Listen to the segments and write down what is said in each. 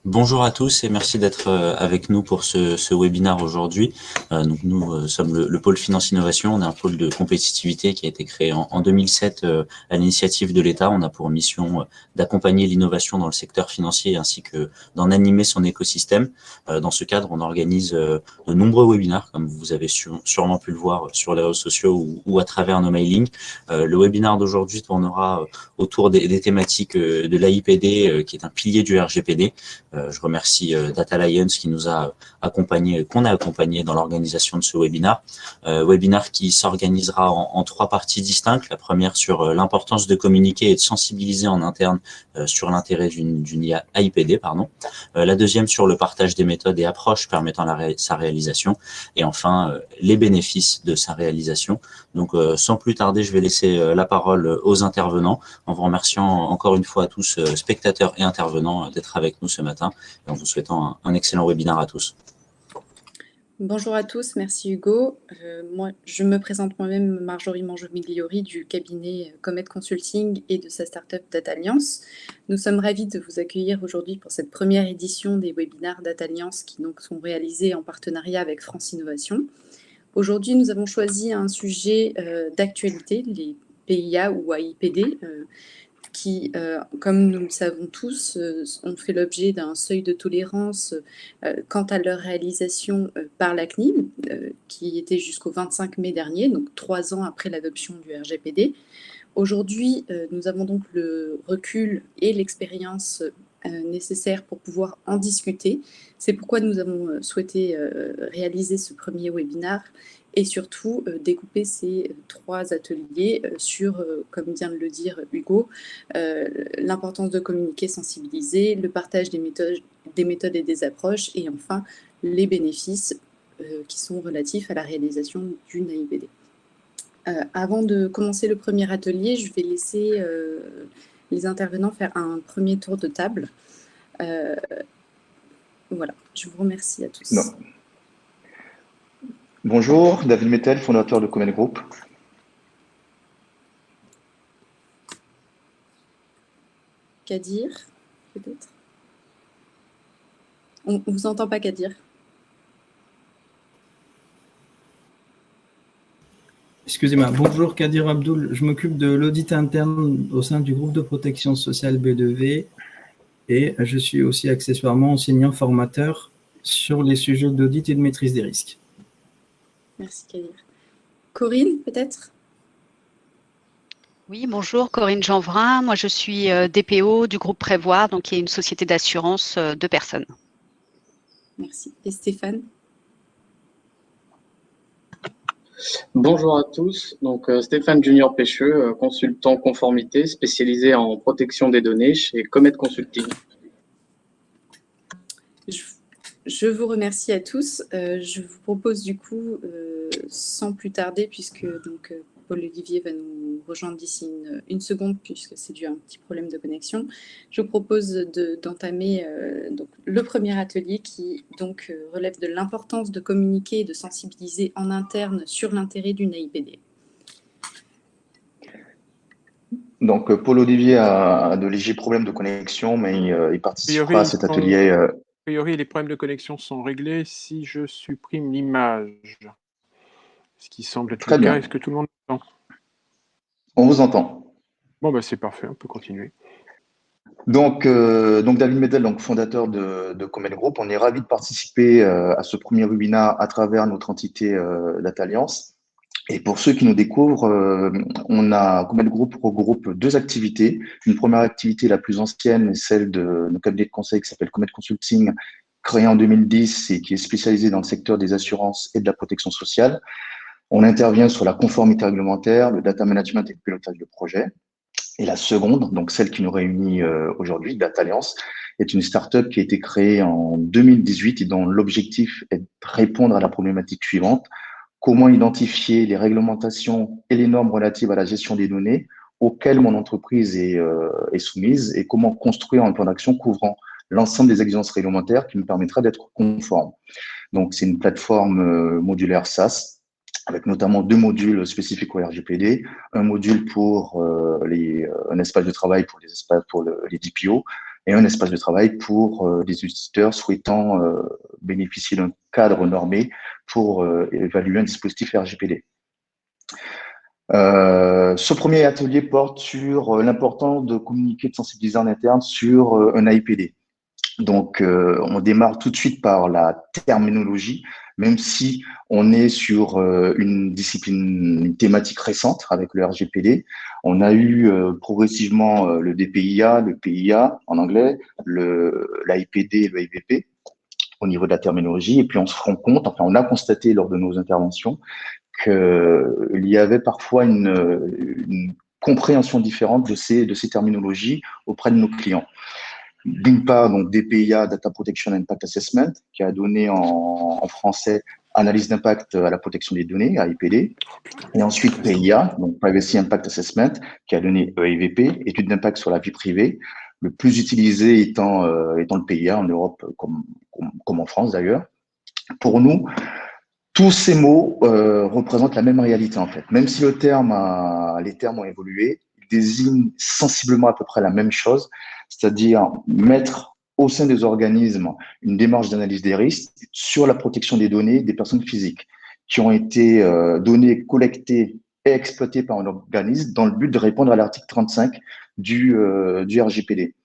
Bonjour à tous et merci d'être avec nous pour ce webinaire aujourd'hui. Donc nous sommes le pôle Finance Innovation. On est un pôle de compétitivité qui a été créé en 2007 à l'initiative de l'État. On a pour mission d'accompagner l'innovation dans le secteur financier ainsi que d'en animer son écosystème. Dans ce cadre, on organise de nombreux webinaires, comme vous avez sûrement pu le voir sur les réseaux sociaux ou à travers nos mailings. Le webinaire d'aujourd'hui tournera autour des thématiques de l'AIPD, qui est un pilier du RGPD. Je remercie Data Alliance qui nous a accompagnés, qu'on a accompagné dans l'organisation de ce webinaire. Webinaire qui s'organisera en trois parties distinctes. La première sur l'importance de communiquer et de sensibiliser en interne sur l'intérêt d'une IA AIPD, pardon. La deuxième sur le partage des méthodes et approches permettant sa réalisation. Et enfin, les bénéfices de sa réalisation. Donc, sans plus tarder, je vais laisser la parole aux intervenants en vous remerciant encore une fois à tous, spectateurs et intervenants, d'être avec nous ce matin et en vous souhaitant un excellent webinaire à tous. Bonjour à tous, merci Hugo. Je me présente moi-même Marjorie Mangeau-Migliori du cabinet Comet Consulting et de sa startup Data Alliance. Nous sommes ravis de vous accueillir aujourd'hui pour cette première édition des webinaires Data Alliance qui donc sont réalisés en partenariat avec France Innovation. Aujourd'hui, nous avons choisi un sujet d'actualité, les PIA ou AIPD, qui, comme nous le savons tous, ont fait l'objet d'un seuil de tolérance quant à leur réalisation par la CNIL, qui était jusqu'au 25 mai dernier, donc 3 ans après l'adoption du RGPD. Aujourd'hui, nous avons donc le recul et l'expérience nécessaires pour pouvoir en discuter. C'est pourquoi nous avons souhaité réaliser ce premier webinaire et surtout découper ces 3 ateliers sur, comme vient de le dire Hugo, l'importance de communiquer, sensibiliser, le partage des méthodes et des approches, et enfin les bénéfices qui sont relatifs à la réalisation d'une AIPD. Avant de commencer le premier atelier, je vais laisser les intervenants faire un premier tour de table. Voilà, je vous remercie à tous. Non. Bonjour, David Mettel, fondateur de Comet Group. Kadir, peut-être. On ne vous entend pas, Kadir. Excusez-moi, bonjour Kadir Abdoul, je m'occupe de l'audit interne au sein du groupe de protection sociale B2V et je suis aussi accessoirement enseignant formateur sur les sujets d'audit et de maîtrise des risques. Merci Kadir. Corinne, peut-être? Oui, bonjour, Corinne Janvrin. Moi, je suis DPO du groupe Prévoir, donc qui est une société d'assurance de personnes. Merci. Et Stéphane? Bonjour à tous, donc Stéphane Junior Pécheux, consultant conformité spécialisé en protection des données chez Comet Consulting. Je vous remercie à tous. Je vous propose du coup, sans plus tarder, puisque donc, Paul-Olivier va nous rejoindre d'ici une seconde, puisque c'est dû à un petit problème de connexion. Je vous propose d'entamer donc, le premier atelier qui donc, relève de l'importance de communiquer et de sensibiliser en interne sur l'intérêt d'une AIPD. Donc, Paul-Olivier a de légers problèmes de connexion, mais il participera à cet atelier. A priori, les problèmes de connexion sont réglés si je supprime l'image. Ce qui semble être le cas. Est-ce que tout le monde entend? On vous entend. Bon, bah, c'est parfait, on peut continuer. Donc David Medel, donc fondateur de Comet Group, on est ravi de participer à ce premier webinaire à travers notre entité Data Alliance. Et pour ceux qui nous découvrent, Comet Group regroupe 2 activités. Une première activité, la plus ancienne, est celle de nos cabinets de conseil qui s'appelle Comet Consulting, créé en 2010 et qui est spécialisé dans le secteur des assurances et de la protection sociale. On intervient sur la conformité réglementaire, le data management et le pilotage de projet. Et la seconde, donc celle qui nous réunit aujourd'hui, Data Alliance, est une start-up qui a été créée en 2018 et dont l'objectif est de répondre à la problématique suivante: comment identifier les réglementations et les normes relatives à la gestion des données auxquelles mon entreprise est soumise, et comment construire un plan d'action couvrant l'ensemble des exigences réglementaires qui me permettra d'être conforme. Donc, c'est une plateforme modulaire SaaS avec notamment 2 modules spécifiques au RGPD, un module pour un espace de travail pour les DPO, et un espace de travail pour les utilisateurs souhaitant bénéficier d'un cadre normé pour évaluer un dispositif RGPD. Ce premier atelier porte sur l'importance de communiquer, de sensibiliser en interne sur un AIPD. Donc, on démarre tout de suite par la terminologie, même si on est sur une discipline, une thématique récente avec le RGPD. On a eu progressivement le DPIA, le PIA en anglais, l'AIPD et le AIVP au niveau de la terminologie. Et puis, on se rend compte, enfin, on a constaté lors de nos interventions qu'il y avait parfois une compréhension différente de ces terminologies auprès de nos clients. D'une part, donc DPIA, Data Protection Impact Assessment, qui a donné en français analyse d'impact à la protection des données, AIPD, et ensuite PIA, donc Privacy Impact Assessment, qui a donné EIVP, étude d'impact sur la vie privée, le plus utilisé étant le PIA en Europe comme en France d'ailleurs. Pour nous, tous ces mots représentent la même réalité en fait. Même si les termes ont évolué, ils désignent sensiblement à peu près la même chose, c'est-à-dire mettre au sein des organismes une démarche d'analyse des risques sur la protection des données des personnes physiques qui ont été données, collectées et exploitées par un organisme dans le but de répondre à l'article 35 du RGPD.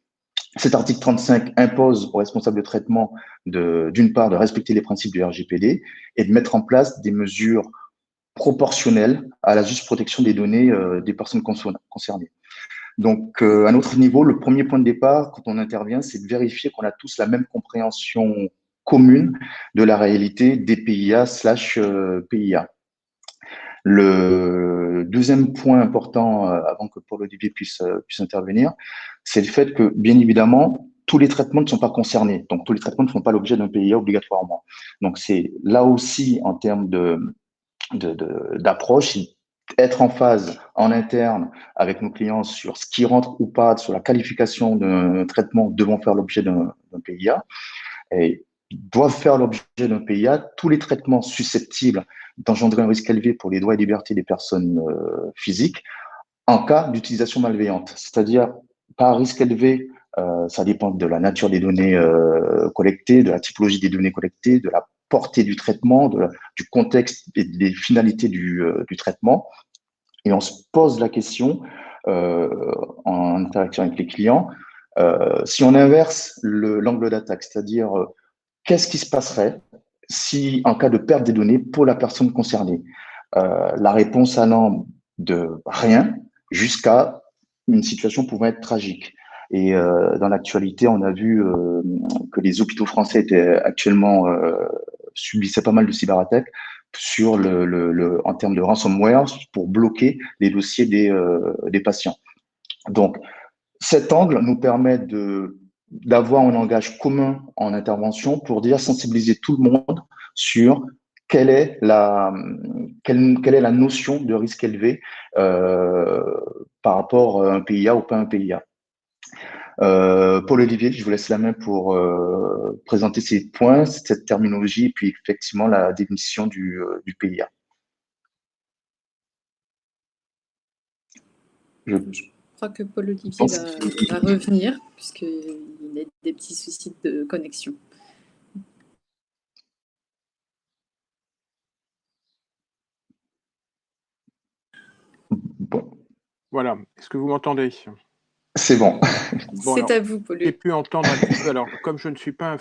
Cet article 35 impose aux responsables de traitement d'une part de respecter les principes du RGPD et de mettre en place des mesures proportionnelles à la juste protection des données des personnes concernées. Donc, à notre niveau, le premier point de départ, quand on intervient, c'est de vérifier qu'on a tous la même compréhension commune de la réalité des PIA/PIA. Le deuxième point important, avant que Paul-Olivier puisse intervenir, c'est le fait que, bien évidemment, tous les traitements ne sont pas concernés. Donc, tous les traitements ne font pas l'objet d'un PIA obligatoirement. Donc, c'est là aussi, en termes d'approche, être en phase en interne avec nos clients sur ce qui rentre ou pas, sur la qualification d'un traitement devant faire l'objet d'un PIA, et doivent faire l'objet d'un PIA, tous les traitements susceptibles d'engendrer un risque élevé pour les droits et libertés des personnes physiques en cas d'utilisation malveillante. C'est-à-dire, par risque élevé, ça dépend de la nature des données collectées, de la typologie des données collectées, de la portée du traitement, du contexte et des finalités du traitement. Et on se pose la question, en interaction avec les clients, si on inverse l'angle d'attaque, c'est-à-dire qu'est-ce qui se passerait si, en cas de perte des données pour la personne concernée? La réponse allant de rien jusqu'à une situation pouvant être tragique. Et dans l'actualité, on a vu que les hôpitaux français subissaient pas mal de cyberattaques sur en termes de ransomware pour bloquer les dossiers des patients. Donc, cet angle nous permet d'avoir un langage commun en intervention pour sensibiliser tout le monde sur quelle est la notion de risque élevé par rapport à un PIA ou pas un PIA. Paul-Olivier, je vous laisse la main pour présenter ces points, cette terminologie, et puis effectivement la définition du PIA. Je crois que Paul-Olivier va revenir, puisqu'il a des petits soucis de connexion. Bon. Voilà. Est-ce que vous m'entendez? C'est bon. Bon, c'est à vous, Paul. J'ai pu entendre un petit peu. Alors, comme je ne suis pas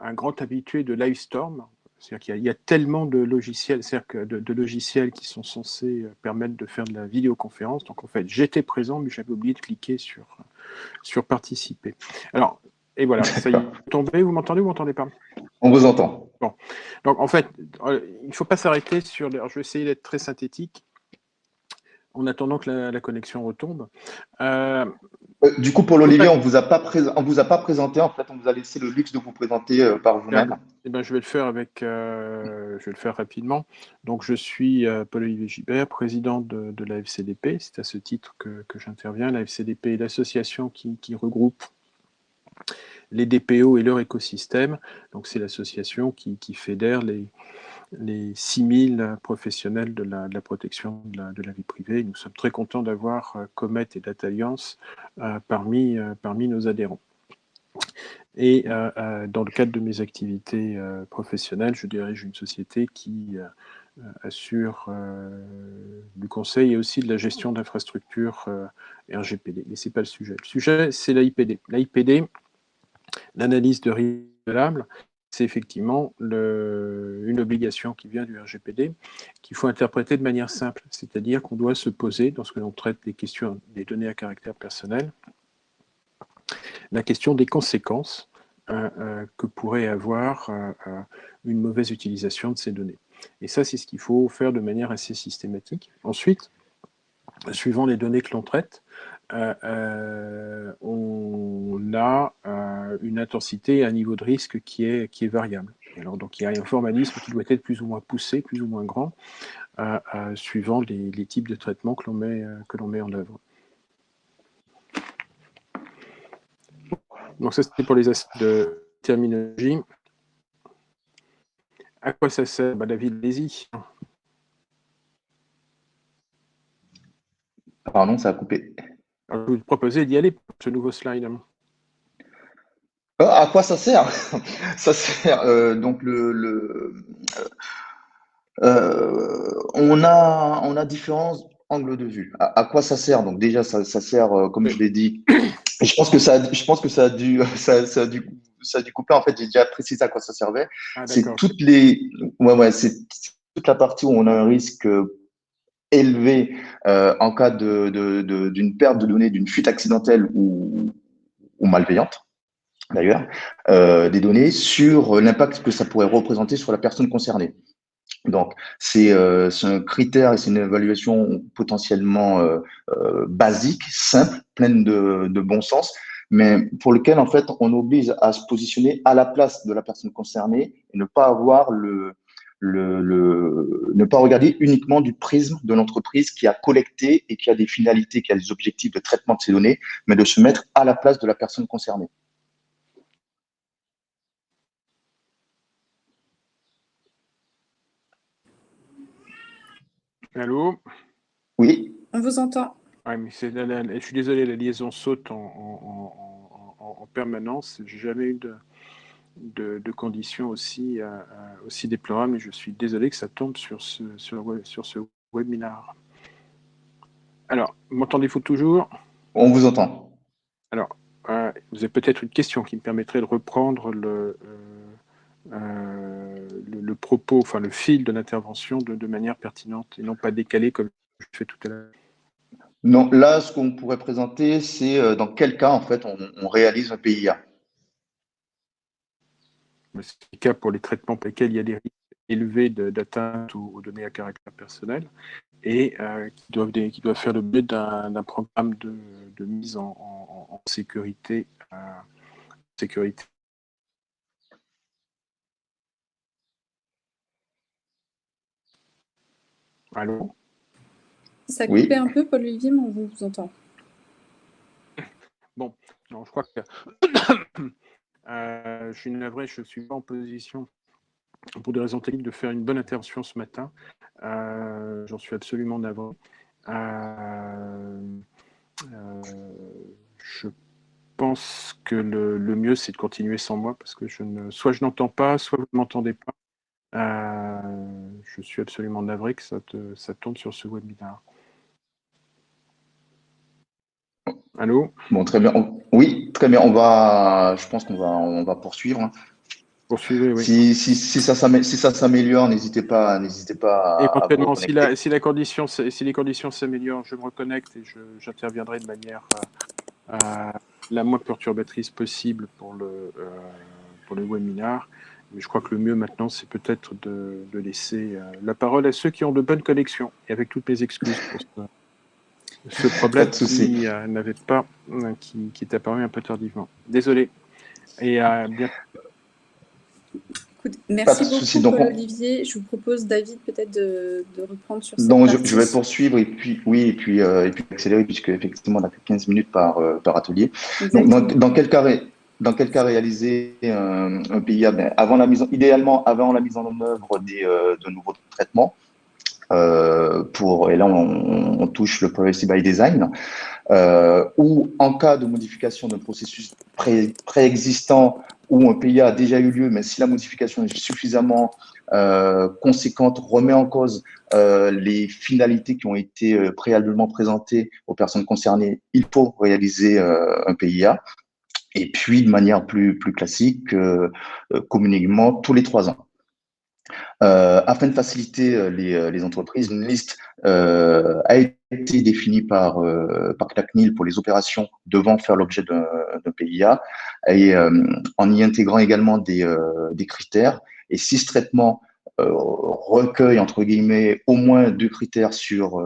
un grand habitué de Livestorm, c'est-à-dire qu'il y a tellement de logiciels, de logiciels qui sont censés permettre de faire de la vidéoconférence. Donc, en fait, j'étais présent, mais j'avais oublié de cliquer sur participer. Alors, et voilà, ça y est, tombé. Vous m'entendez ou vous m'entendez pas? On vous entend. Bon. Donc, en fait, il ne faut pas s'arrêter sur... Alors, je vais essayer d'être très synthétique en attendant que la connexion retombe. Du coup, Paul-Olivier, on vous a pas présenté. En fait, on vous a laissé le luxe de vous présenter par vous-même. Eh ben, je vais le faire je vais le faire rapidement. Donc, je suis Paul-Olivier Gibert, président de la FCDP. C'est à ce titre que j'interviens. La FCDP est l'association qui regroupe les DPO et leur écosystème. Donc, c'est l'association qui fédère les 6000 professionnels de la protection de la vie privée. Nous sommes très contents d'avoir Comet et Data Alliance parmi nos adhérents. Et dans le cadre de mes activités professionnelles, je dirige une société qui assure du conseil et aussi de la gestion d'infrastructures RGPD. Mais ce n'est pas le sujet. Le sujet, c'est l'AIPD. L'AIPD, l'analyse de risque préalable, c'est effectivement une obligation qui vient du RGPD qu'il faut interpréter de manière simple. C'est-à-dire qu'on doit se poser, lorsque l'on traite des questions des données à caractère personnel, la question des conséquences que pourrait avoir une mauvaise utilisation de ces données. Et ça, c'est ce qu'il faut faire de manière assez systématique. Ensuite, suivant les données que l'on traite, on a une intensité et un niveau de risque qui est variable. Et alors, donc, il y a un formalisme qui doit être plus ou moins poussé, plus ou moins grand, suivant les types de traitements que l'on met en œuvre. Donc ça, c'était pour les aspects de terminologie. À quoi ça sert? David, allez-y. Pardon, ça a coupé. Alors, je vous proposais d'y aller pour ce nouveau slide. À quoi ça sert? Ça sert donc on a différents angles de vue. À quoi ça sert? Donc déjà, ça sert, comme je l'ai dit. Et je pense que ça a dû couper. En fait, j'ai déjà précisé à quoi ça servait. C'est c'est toute la partie où on a un risque élevé en cas d'une perte de données, d'une fuite accidentelle ou malveillante, d'ailleurs, des données sur l'impact que ça pourrait représenter sur la personne concernée. Donc, c'est un critère et c'est une évaluation potentiellement basique, simple, pleine de bon sens, mais pour lequel, en fait, on oblige à se positionner à la place de la personne concernée et ne pas avoir ne pas regarder uniquement du prisme de l'entreprise qui a collecté et qui a des finalités, qui a des objectifs de traitement de ces données, mais de se mettre à la place de la personne concernée. Allô? Oui. On vous entend. Ouais, mais je suis désolé, la liaison saute en permanence. J'ai jamais eu de conditions aussi déplorables, mais je suis désolé que ça tombe sur ce webinaire. Alors, m'entendez-vous toujours? On vous entend. Alors, vous avez peut-être une question qui me permettrait de reprendre le propos, enfin le fil de l'intervention de manière pertinente et non pas décalée comme je fais tout à l'heure. Non, là, ce qu'on pourrait présenter, c'est dans quel cas, en fait, on réalise un PIA. C'est le cas pour les traitements pour lesquels il y a des risques élevés d'atteinte aux données à caractère personnel et qui doivent faire l'objet d'un programme de mise en sécurité. Allô? Ça coupait un peu, Paul-Olivier, mais on vous entend. Bon, non, je crois que je suis navré, je ne suis pas en position, pour des raisons techniques, de faire une bonne intervention ce matin. J'en suis absolument navré. Je pense que le mieux, c'est de continuer sans moi, parce que soit je n'entends pas, soit vous ne m'entendez pas. Je suis absolument navré que ça tombe sur ce webinaire. Allô? Bon, très bien. Oui, très bien. Je pense qu'on va poursuivre. Hein. Poursuivez, oui. Si ça s'améliore, n'hésitez pas éventuellement, à si les conditions s'améliorent, je me reconnecte et j'interviendrai de manière la moins perturbatrice possible pour le webinaire. Mais je crois que le mieux maintenant, c'est peut-être de laisser la parole à ceux qui ont de bonnes connexions. Et avec toutes mes excuses pour ce problème qui n'avait pas, qui est apparu un peu tardivement. Désolé. Et à bientôt. Merci beaucoup, Paul-Olivier. Je vous propose, David, peut-être de reprendre sur cette partie. Donc, je vais poursuivre et puis accélérer, puisque effectivement, on a que 15 minutes par atelier. Donc, dans quel cas dans quel cas réaliser un PIA? Idéalement, avant la mise en œuvre de nouveaux traitements. Et là, on touche le privacy by design, ou en cas de modification d'un processus préexistant où un PIA a déjà eu lieu, mais si la modification est suffisamment conséquente, remet en cause les finalités qui ont été préalablement présentées aux personnes concernées, il faut réaliser un PIA. Et puis, de manière plus classique, communément, tous les 3 ans. Afin de faciliter les entreprises, une liste a été définie par CNIL pour les opérations devant faire l'objet d'un PIA, et en y intégrant également des critères. Et si ce traitement recueille, entre guillemets, au moins 2 critères sur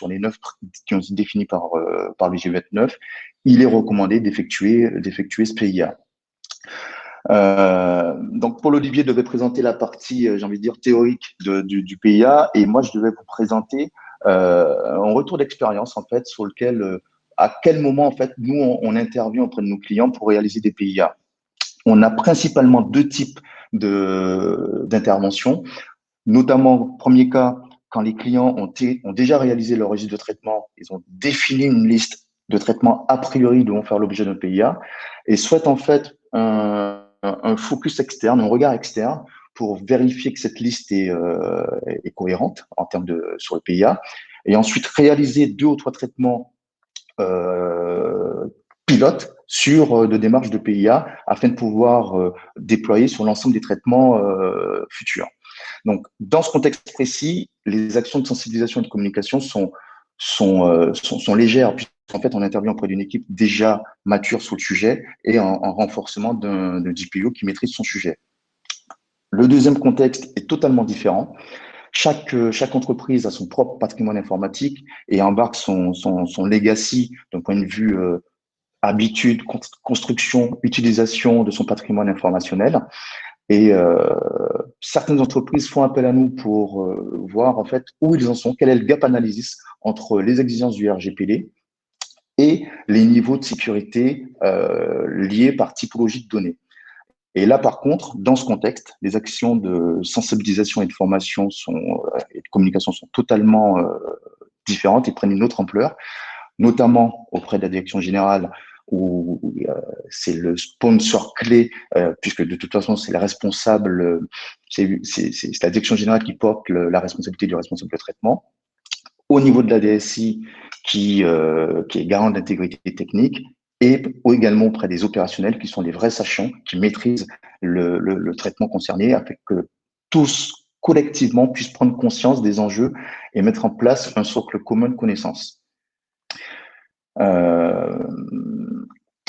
les 9 qui ont été définis par le G29, il est recommandé d'effectuer ce PIA. Donc, Paul Olivier devait présenter la partie, j'ai envie de dire, théorique du PIA, et moi, je devais vous présenter un retour d'expérience, en fait, sur lequel, à quel moment, en fait, nous, on intervient auprès de nos clients pour réaliser des PIA. On a principalement 2 types d'interventions, notamment, premier cas, quand les clients ont déjà réalisé leur registre de traitement, ils ont défini une liste de traitements a priori devant faire l'objet d'un PIA, et souhaitent en fait un focus externe, un regard externe pour vérifier que cette liste est cohérente en termes sur le PIA, et ensuite réaliser 2 ou 3 traitements pilotes sur de démarches de PIA afin de pouvoir déployer sur l'ensemble des traitements futurs. Donc, dans ce contexte précis, les actions de sensibilisation et de communication sont légères, puisqu'en fait, on intervient auprès d'une équipe déjà mature sur le sujet et en renforcement d'un DPO qui maîtrise son sujet. Le deuxième contexte est totalement différent. Chaque entreprise a son propre patrimoine informatique et embarque son legacy d'un point de vue habitude, construction, utilisation de son patrimoine informationnel. Et certaines entreprises font appel à nous pour voir en fait où ils en sont, quel est le gap analysis entre les exigences du RGPD et les niveaux de sécurité liés par typologie de données. Et là, par contre, dans ce contexte, les actions de sensibilisation et de formation et de communication sont totalement différentes et prennent une autre ampleur, notamment auprès de la direction générale, où c'est le sponsor clé, puisque de toute façon, c'est la responsable, c'est la direction générale qui porte la responsabilité du responsable de traitement. Au niveau de la DSI, qui est garant d'intégrité technique, et également auprès des opérationnels, qui sont les vrais sachants, qui maîtrisent le traitement concerné, afin que tous, collectivement, puissent prendre conscience des enjeux et mettre en place un socle commun de connaissances.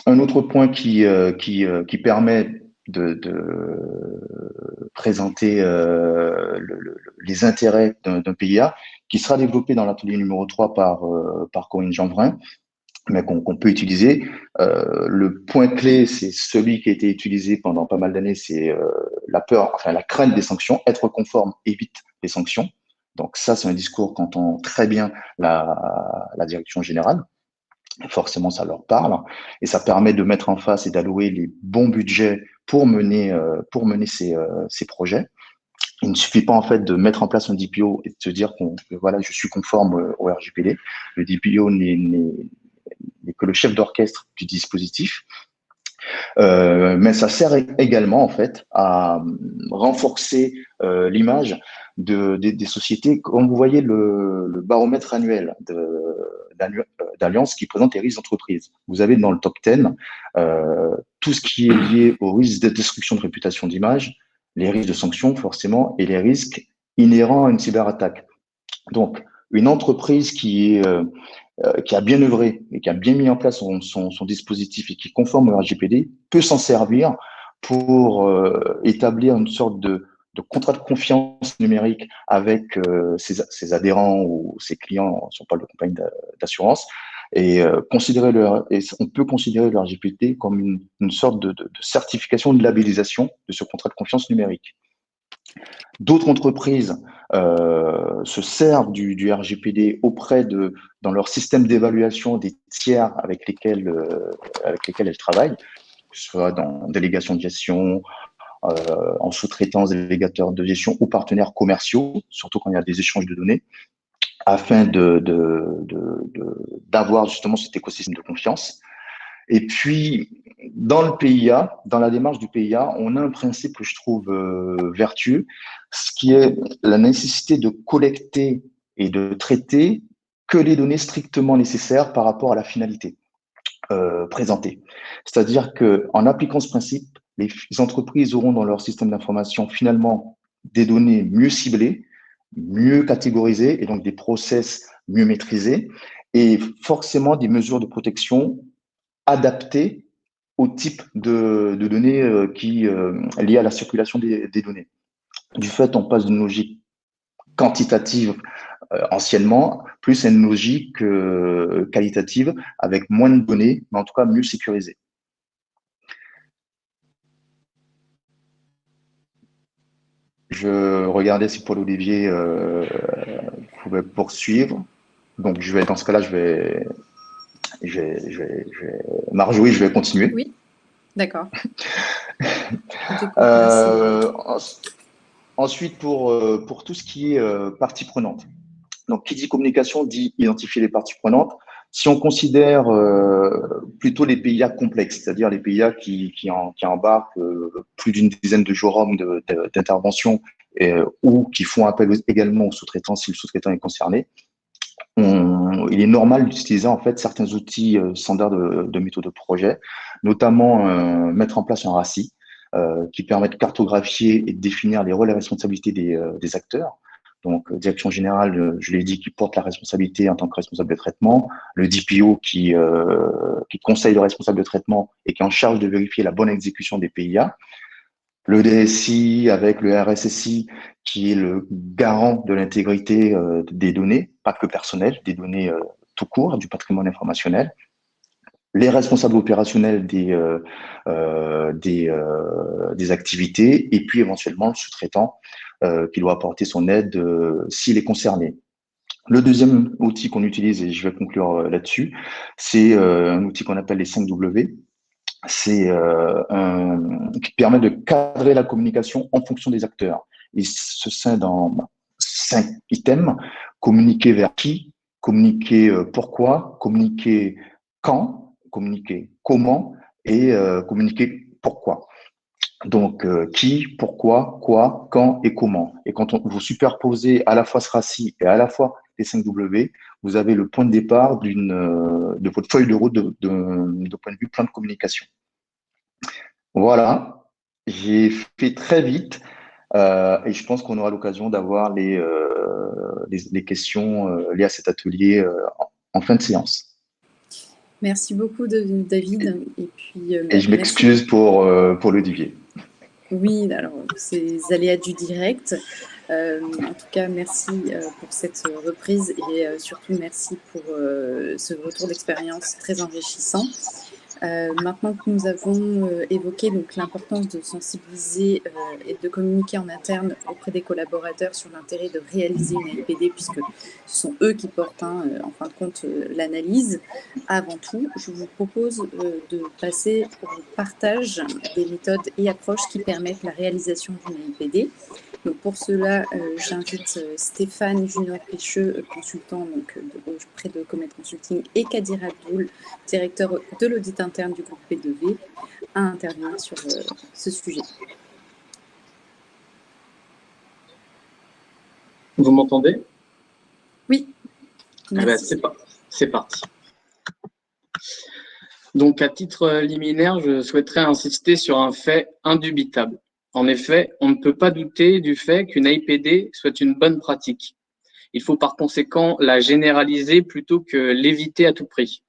Un autre point qui permet de présenter les intérêts d'un PIA, qui sera développé dans l'atelier numéro 3 par Corinne Jeanvrin, mais qu'on peut utiliser. Le point clé, c'est celui qui a été utilisé pendant pas mal d'années, c'est la crainte des sanctions. Être conforme évite les sanctions. Donc ça, c'est un discours qu'entend très bien la direction générale. Forcément, ça leur parle et ça permet de mettre en face et d'allouer les bons budgets pour mener ces projets. Il ne suffit pas en fait de mettre en place un DPO et de se dire voilà, je suis conforme au RGPD. Le DPO n'est que le chef d'orchestre du dispositif. Mais ça sert également en fait à renforcer l'image des sociétés. Comme vous voyez le baromètre annuel d'Allianz qui présente les risques d'entreprise. Vous avez dans le top 10 tout ce qui est lié aux risques de destruction de réputation d'image, les risques de sanctions forcément et les risques inhérents à une cyberattaque. Donc, une entreprise qui a bien œuvré et qui a bien mis en place son dispositif et qui est conforme au RGPD peut s'en servir pour établir une sorte de contrat de confiance numérique avec ses adhérents ou ses clients, si on parle de compagnie d'assurance, et on peut considérer le RGPD comme une sorte de certification, de labellisation de ce contrat de confiance numérique. D'autres entreprises se servent du RGPD dans leur système d'évaluation des tiers avec lesquels elles travaillent. que ce soit dans délégation de gestion, en sous-traitance, délégateur de gestion ou partenaires commerciaux, surtout quand il y a des échanges de données, afin d'avoir justement cet écosystème de confiance. Et puis, dans le PIA, dans la démarche du PIA, on a un principe que je trouve vertueux, ce qui est la nécessité de collecter et de traiter que les données strictement nécessaires par rapport à la finalité présentée. C'est-à-dire qu'en appliquant ce principe, les entreprises auront dans leur système d'information finalement des données mieux ciblées, mieux catégorisées et donc des process mieux maîtrisés et forcément des mesures de protection adaptées au type de données liées à la circulation des données. Du fait, on passe d'une logique quantitative anciennement, plus à une logique qualitative avec moins de données, mais en tout cas mieux sécurisées. Je regardais si Paul Olivier pouvait poursuivre. Donc, dans ce cas-là, Marjorie, je vais continuer. Oui, d'accord. Ensuite, pour tout ce qui est parties prenantes. Donc, qui dit communication dit identifier les parties prenantes. Si on considère plutôt les PIA complexes, c'est-à-dire les PIA qui embarquent plus d'une dizaine de jurums d'intervention ou qui font appel également aux sous-traitants si le sous-traitant est concerné, il est normal d'utiliser en fait certains outils standards de méthode de projet, notamment mettre en place un RACI qui permet de cartographier et de définir les rôles et responsabilités des acteurs. Donc, direction générale, je l'ai dit, qui porte la responsabilité en tant que responsable de traitement, le DPO qui conseille le responsable de traitement et qui est en charge de vérifier la bonne exécution des PIA, le DSI avec le RSSI qui est le garant de l'intégrité des données, pas que personnelles, des données tout court, du patrimoine informationnel, les responsables opérationnels des activités et puis éventuellement le sous-traitant qui doit apporter son aide s'il est concerné. Le deuxième outil qu'on utilise, et je vais conclure là-dessus, c'est un outil qu'on appelle les 5W. C'est qui permet de cadrer la communication en fonction des acteurs. Il se scinde en 5 items: communiquer vers qui, communiquer pourquoi, communiquer quand, communiquer comment et communiquer pourquoi. Donc, qui, pourquoi, quoi, quand et comment. Et quand vous superposez à la fois ce RACI et à la fois les 5W, vous avez le point de départ de votre feuille de route de point de vue plan de communication. Voilà, j'ai fait très vite et je pense qu'on aura l'occasion d'avoir les questions liées à cet atelier en fin de séance. Merci beaucoup, David. Et puis, et je m'excuse pour l'Olivier. Oui, alors ces aléas du direct. En tout cas, merci pour cette reprise et surtout merci pour ce retour d'expérience très enrichissant. Maintenant que nous avons évoqué donc l'importance de sensibiliser et de communiquer en interne auprès des collaborateurs sur l'intérêt de réaliser une AIPD, puisque ce sont eux qui portent en fin de compte l'analyse, avant tout, je vous propose de passer au partage des méthodes et approches qui permettent la réalisation d'une AIPD. Donc pour cela, j'invite Stéphane Junior-Pécheux, consultant donc, auprès de Comet Consulting, et Kadir Abdoul, directeur de l'audit interne du groupe P2V, à intervenir sur ce sujet. Vous m'entendez? Oui. C'est parti. Donc, à titre liminaire, je souhaiterais insister sur un fait indubitable. En effet, on ne peut pas douter du fait qu'une AIPD soit une bonne pratique. Il faut par conséquent la généraliser plutôt que l'éviter à tout prix.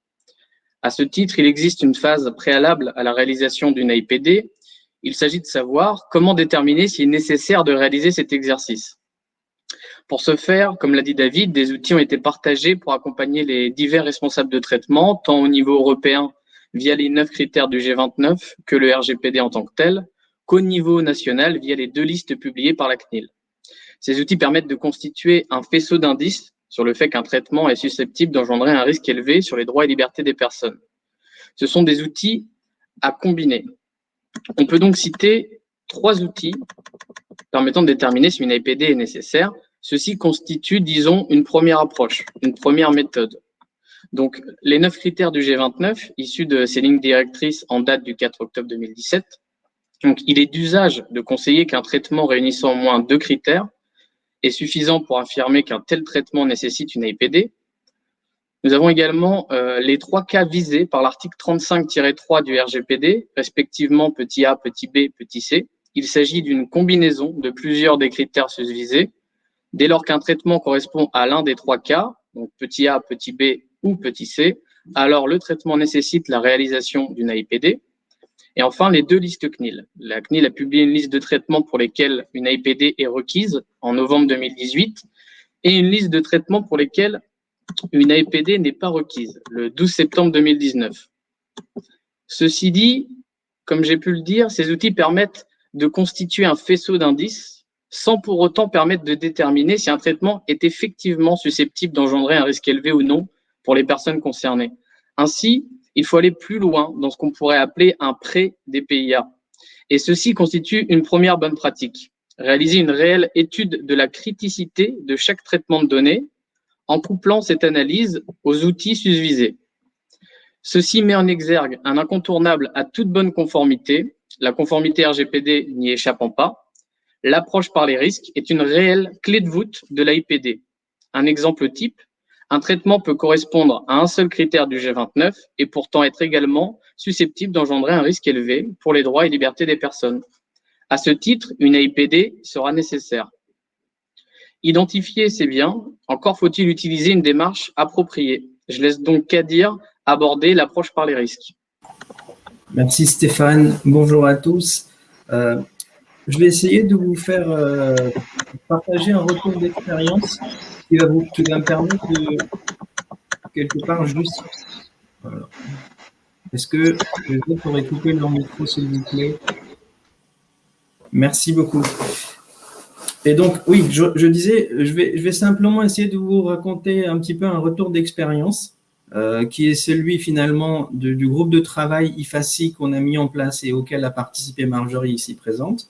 À ce titre, il existe une phase préalable à la réalisation d'une AIPD. Il s'agit de savoir comment déterminer s'il est nécessaire de réaliser cet exercice. Pour ce faire, comme l'a dit David, des outils ont été partagés pour accompagner les divers responsables de traitement, tant au niveau européen via les 9 critères du G29 que le RGPD en tant que tel, qu'au niveau national via les 2 listes publiées par la CNIL. Ces outils permettent de constituer un faisceau d'indices sur le fait qu'un traitement est susceptible d'engendrer un risque élevé sur les droits et libertés des personnes. Ce sont des outils à combiner. On peut donc citer 3 outils permettant de déterminer si une AIPD est nécessaire. Ceci constitue, disons, une première approche, une première méthode. Donc, les 9 critères du G29, issus de ces lignes directrices en date du 4 octobre 2017. Donc, il est d'usage de conseiller qu'un traitement réunissant au moins 2 critères est suffisant pour affirmer qu'un tel traitement nécessite une AIPD. Nous avons également les 3 cas visés par l'article 35-3 du RGPD, respectivement petit a, petit b, petit c. Il s'agit d'une combinaison de plusieurs des critères susvisés. Dès lors qu'un traitement correspond à l'un des 3 cas, donc petit a, petit b ou petit c, alors le traitement nécessite la réalisation d'une AIPD. Et enfin, les 2 listes CNIL. La CNIL a publié une liste de traitements pour lesquels une AIPD est requise en novembre 2018 et une liste de traitements pour lesquels une AIPD n'est pas requise, le 12 septembre 2019. Ceci dit, comme j'ai pu le dire, ces outils permettent de constituer un faisceau d'indices sans pour autant permettre de déterminer si un traitement est effectivement susceptible d'engendrer un risque élevé ou non pour les personnes concernées. Ainsi, il faut aller plus loin dans ce qu'on pourrait appeler un pré-DPIA. Et ceci constitue une première bonne pratique. Réaliser une réelle étude de la criticité de chaque traitement de données en couplant cette analyse aux outils susvisés. Ceci met en exergue un incontournable à toute bonne conformité, la conformité RGPD n'y échappant pas. L'approche par les risques est une réelle clé de voûte de l'AIPD. Un exemple type, un traitement peut correspondre à un seul critère du G29 et pourtant être également susceptible d'engendrer un risque élevé pour les droits et libertés des personnes. À ce titre, une AIPD sera nécessaire. Identifier, c'est bien, encore faut-il utiliser une démarche appropriée. Je laisse donc Kadir aborder l'approche par les risques. Merci Stéphane, bonjour à tous. Je vais essayer de vous faire partager un retour d'expérience qui va me permettre de, quelque part, juste... Voilà. Est-ce que les autres pourraient couper leur micro, s'il vous plaît? Merci beaucoup. Et donc, oui, je disais, je vais simplement essayer de vous raconter un petit peu un retour d'expérience qui est celui finalement du groupe de travail IFACI qu'on a mis en place et auquel a participé Marjorie ici présente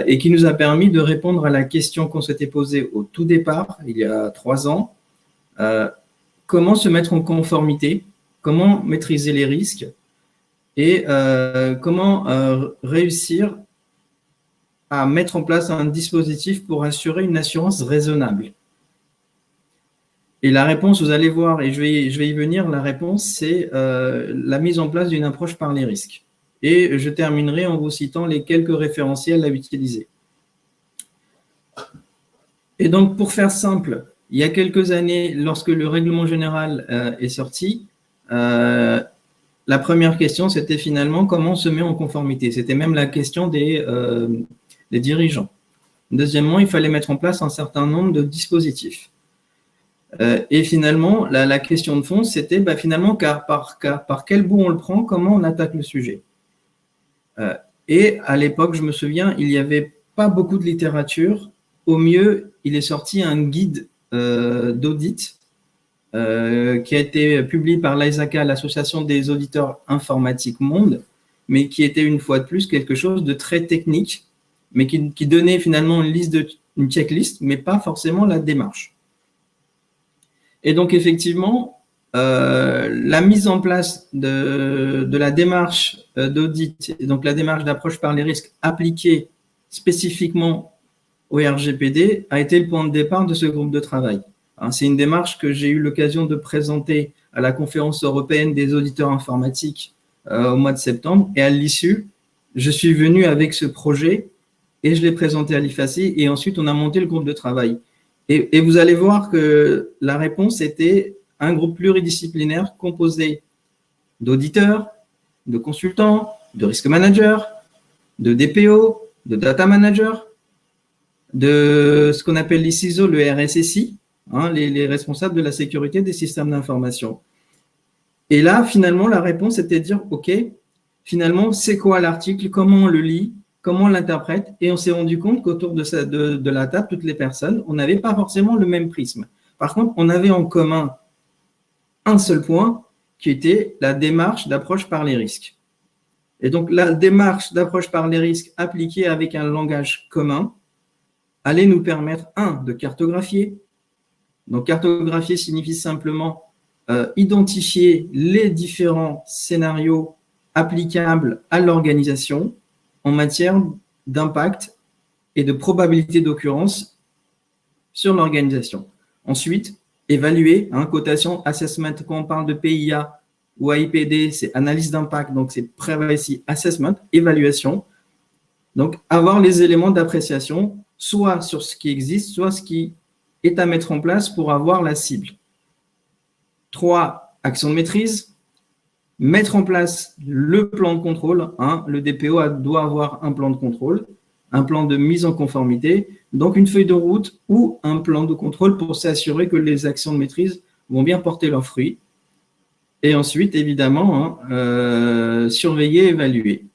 et qui nous a permis de répondre à la question qu'on s'était posée au tout départ, il y a 3 ans. Comment se mettre en conformité, comment maîtriser les risques et comment réussir à mettre en place un dispositif pour assurer une assurance raisonnable. Et la réponse, vous allez voir, et je vais y venir, la réponse, c'est la mise en place d'une approche par les risques. Et je terminerai en vous citant les quelques référentiels à utiliser. Et donc, pour faire simple, il y a quelques années, lorsque le règlement général est sorti, la première question, c'était finalement comment on se met en conformité. C'était même la question des dirigeants. Deuxièmement, il fallait mettre en place un certain nombre de dispositifs. Et finalement, la question de fond, c'était finalement par quel bout on le prend, comment on attaque le sujet. Et à l'époque, je me souviens, il n'y avait pas beaucoup de littérature. Au mieux, il est sorti un guide d'audit qui a été publié par l'AISACA, l'Association des auditeurs informatiques monde, mais qui était une fois de plus quelque chose de très technique, mais qui donnait finalement une checklist, mais pas forcément la démarche. Et donc, effectivement, la mise en place de la démarche d'audit, donc la démarche d'approche par les risques appliquée spécifiquement au RGPD, a été le point de départ de ce groupe de travail. C'est une démarche que j'ai eu l'occasion de présenter à la conférence européenne des auditeurs informatiques au mois de septembre. Et à l'issue, je suis venu avec ce projet et je l'ai présenté à l'IFACI. Et ensuite, on a monté le groupe de travail. Et vous allez voir que la réponse était un groupe pluridisciplinaire composé d'auditeurs, de consultants, de risk managers, de DPO, de data managers, de ce qu'on appelle les CISO, le RSSI, les responsables de la sécurité des systèmes d'information. Et là, finalement, la réponse était de dire, OK, finalement, c'est quoi l'article, comment on le lit, comment on l'interprète, et on s'est rendu compte qu'autour de la table, toutes les personnes, on n'avait pas forcément le même prisme. Par contre, on avait en commun un seul point, qui était la démarche d'approche par les risques. Et donc, la démarche d'approche par les risques appliquée avec un langage commun allait nous permettre, de cartographier. Donc, cartographier signifie simplement identifier les différents scénarios applicables à l'organisation en matière d'impact et de probabilité d'occurrence sur l'organisation. Ensuite, évaluer, cotation, assessment, quand on parle de PIA ou AIPD, c'est analyse d'impact, donc c'est Privacy Assessment, évaluation. Donc, avoir les éléments d'appréciation, soit sur ce qui existe, soit ce qui est à mettre en place pour avoir la cible. 3, action de maîtrise. Mettre en place le plan de contrôle. Le DPO doit avoir un plan de contrôle, un plan de mise en conformité, donc une feuille de route ou un plan de contrôle pour s'assurer que les actions de maîtrise vont bien porter leurs fruits. Et ensuite, évidemment, surveiller, évaluer.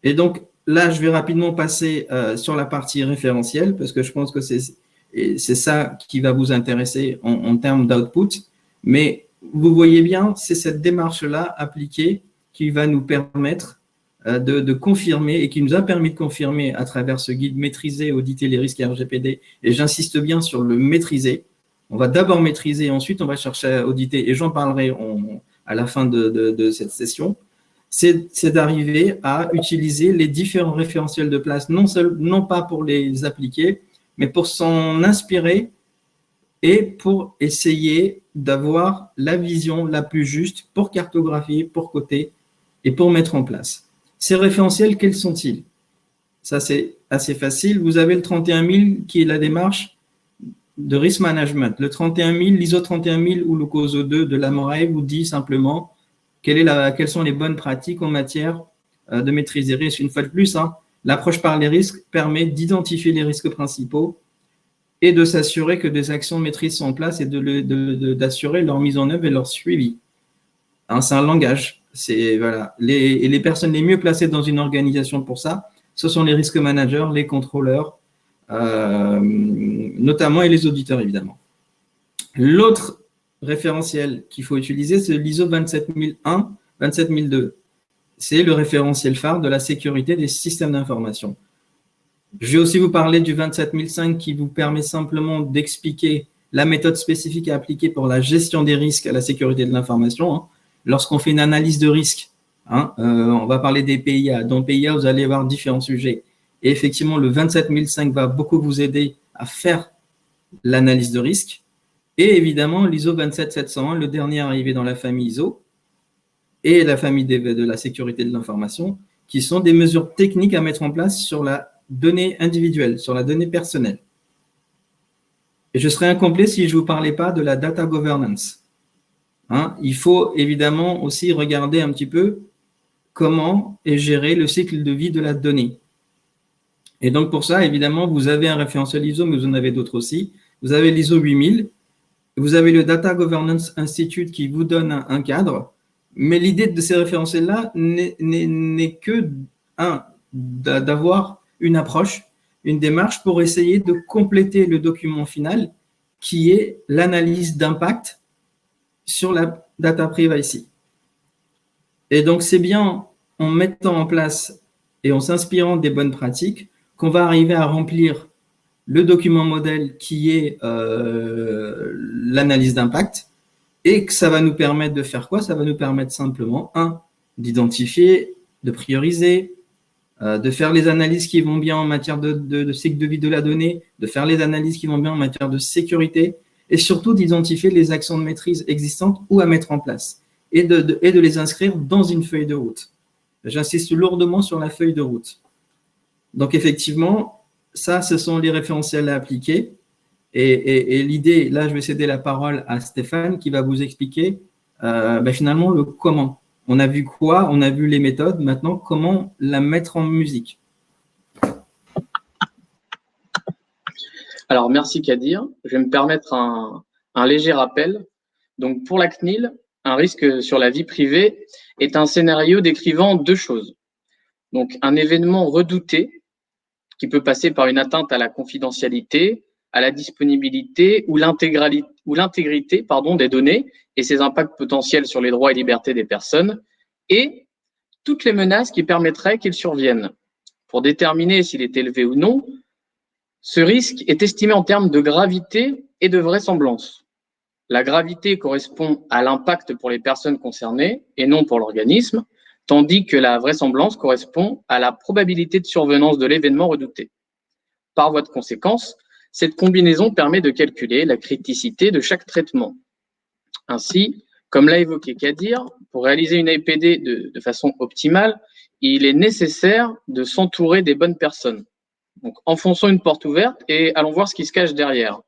Et donc, là, je vais rapidement passer sur la partie référentielle parce que je pense que c'est ça qui va vous intéresser en termes d'output. Mais vous voyez bien, c'est cette démarche-là appliquée qui va nous permettre de confirmer et qui nous a permis de confirmer à travers ce guide maîtriser, auditer les risques RGPD. Et j'insiste bien sur le maîtriser. On va d'abord maîtriser et ensuite on va chercher à auditer. Et j'en parlerai à la fin de cette session. C'est d'arriver à utiliser les différents référentiels de place, non pas pour les appliquer, mais pour s'en inspirer et pour essayer d'avoir la vision la plus juste pour cartographier, pour coter et pour mettre en place. Ces référentiels, quels sont-ils? Ça, c'est assez facile. Vous avez le 31000 qui est la démarche de risk management. Le 31000, l'ISO 31000 ou le COSO 2 de la Morae vous dit simplement quelles sont les bonnes pratiques en matière de maîtrise des risques. Une fois de plus, l'approche par les risques permet d'identifier les risques principaux et de s'assurer que des actions de maîtrise sont en place et d'assurer leur mise en œuvre et leur suivi. C'est un langage. Voilà. Les personnes les mieux placées dans une organisation pour ça, ce sont les risques managers, les contrôleurs, notamment, et les auditeurs, évidemment. L'autre référentiel qu'il faut utiliser, c'est l'ISO 27001, 27002. C'est le référentiel phare de la sécurité des systèmes d'information. Je vais aussi vous parler du 27005 qui vous permet simplement d'expliquer la méthode spécifique à appliquer pour la gestion des risques à la sécurité de l'information. Lorsqu'on fait une analyse de risque, on va parler des PIA. Dans PIA, vous allez avoir différents sujets. Et effectivement, le 27005 va beaucoup vous aider à faire l'analyse de risque. Et évidemment, l'ISO 27701, le dernier arrivé dans la famille ISO, et la famille de la sécurité de l'information, qui sont des mesures techniques à mettre en place sur la donnée individuelle, sur la donnée personnelle. Et je serais incomplet si je ne vous parlais pas de la data governance. Il faut évidemment aussi regarder un petit peu comment est géré le cycle de vie de la donnée. Et donc, pour ça, évidemment, vous avez un référentiel ISO, mais vous en avez d'autres aussi. Vous avez l'ISO 8000, vous avez le Data Governance Institute qui vous donne un cadre, mais l'idée de ces référentiels-là n'est que, d'avoir une approche, une démarche pour essayer de compléter le document final qui est l'analyse d'impact sur la data privacy. Et donc, c'est bien en mettant en place et en s'inspirant des bonnes pratiques qu'on va arriver à remplir le document modèle qui est l'analyse d'impact et que ça va nous permettre de faire quoi? Ça va nous permettre simplement, d'identifier, de prioriser, de faire les analyses qui vont bien en matière de cycle de vie de la donnée, de faire les analyses qui vont bien en matière de sécurité et surtout d'identifier les actions de maîtrise existantes ou à mettre en place et de les inscrire dans une feuille de route. J'insiste lourdement sur la feuille de route. Donc, effectivement, ça, ce sont les référentiels à appliquer. Et l'idée, là, je vais céder la parole à Stéphane qui va vous expliquer finalement le comment. On a vu quoi? On a vu les méthodes. Maintenant, comment la mettre en musique? Alors, merci Kadir. Je vais me permettre un léger rappel. Donc, pour la CNIL, un risque sur la vie privée est un scénario décrivant deux choses. Donc, un événement redouté qui peut passer par une atteinte à la confidentialité, à la disponibilité ou l'intégrité des données et ses impacts potentiels sur les droits et libertés des personnes, et toutes les menaces qui permettraient qu'il survienne. Pour déterminer s'il est élevé ou non, ce risque est estimé en termes de gravité et de vraisemblance. La gravité correspond à l'impact pour les personnes concernées et non pour l'organisme, tandis que la vraisemblance correspond à la probabilité de survenance de l'événement redouté. Par voie de conséquence, cette combinaison permet de calculer la criticité de chaque traitement. Ainsi, comme l'a évoqué Kadir, pour réaliser une AIPD de façon optimale, il est nécessaire de s'entourer des bonnes personnes. Donc, enfonçons une porte ouverte et allons voir ce qui se cache derrière.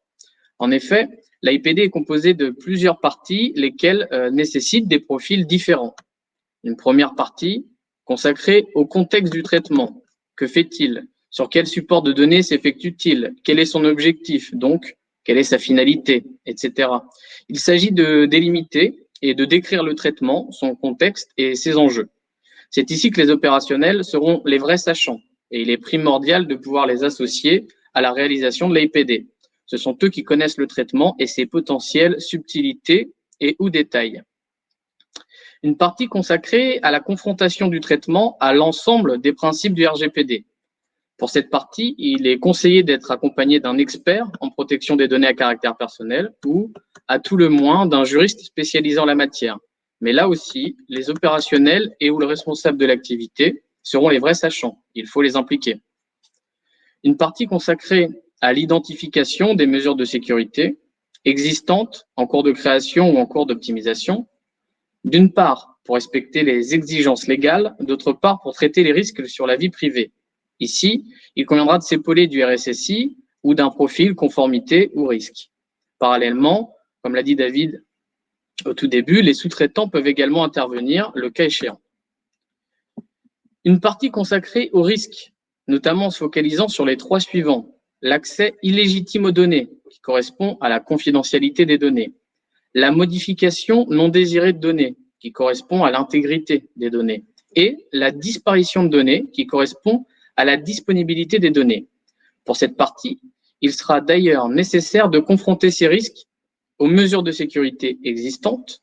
En effet, l'AIPD est composée de plusieurs parties, lesquelles nécessitent des profils différents. Une première partie consacrée au contexte du traitement. Que fait-il? Sur quel support de données s'effectue-t-il? Quel est son objectif? Donc, quelle est sa finalité, etc. Il s'agit de délimiter et de décrire le traitement, son contexte et ses enjeux. C'est ici que les opérationnels seront les vrais sachants et il est primordial de pouvoir les associer à la réalisation de l'AIPD. Ce sont eux qui connaissent le traitement et ses potentielles subtilités et ou détails. Une partie consacrée à la confrontation du traitement à l'ensemble des principes du RGPD. Pour cette partie, il est conseillé d'être accompagné d'un expert en protection des données à caractère personnel ou, à tout le moins, d'un juriste spécialisé en la matière. Mais là aussi, les opérationnels et ou le responsable de l'activité seront les vrais sachants. Il faut les impliquer. Une partie consacrée à l'identification des mesures de sécurité existantes en cours de création ou en cours d'optimisation, d'une part pour respecter les exigences légales, d'autre part pour traiter les risques sur la vie privée. Ici, il conviendra de s'épauler du RSSI ou d'un profil conformité ou risque. Parallèlement, comme l'a dit David au tout début, les sous-traitants peuvent également intervenir le cas échéant. Une partie consacrée aux risques, notamment en se focalisant sur les trois suivants. L'accès illégitime aux données, qui correspond à la confidentialité des données. La modification non désirée de données, qui correspond à l'intégrité des données. Et la disparition de données, qui correspond à la disponibilité des données. Pour cette partie, il sera d'ailleurs nécessaire de confronter ces risques aux mesures de sécurité existantes,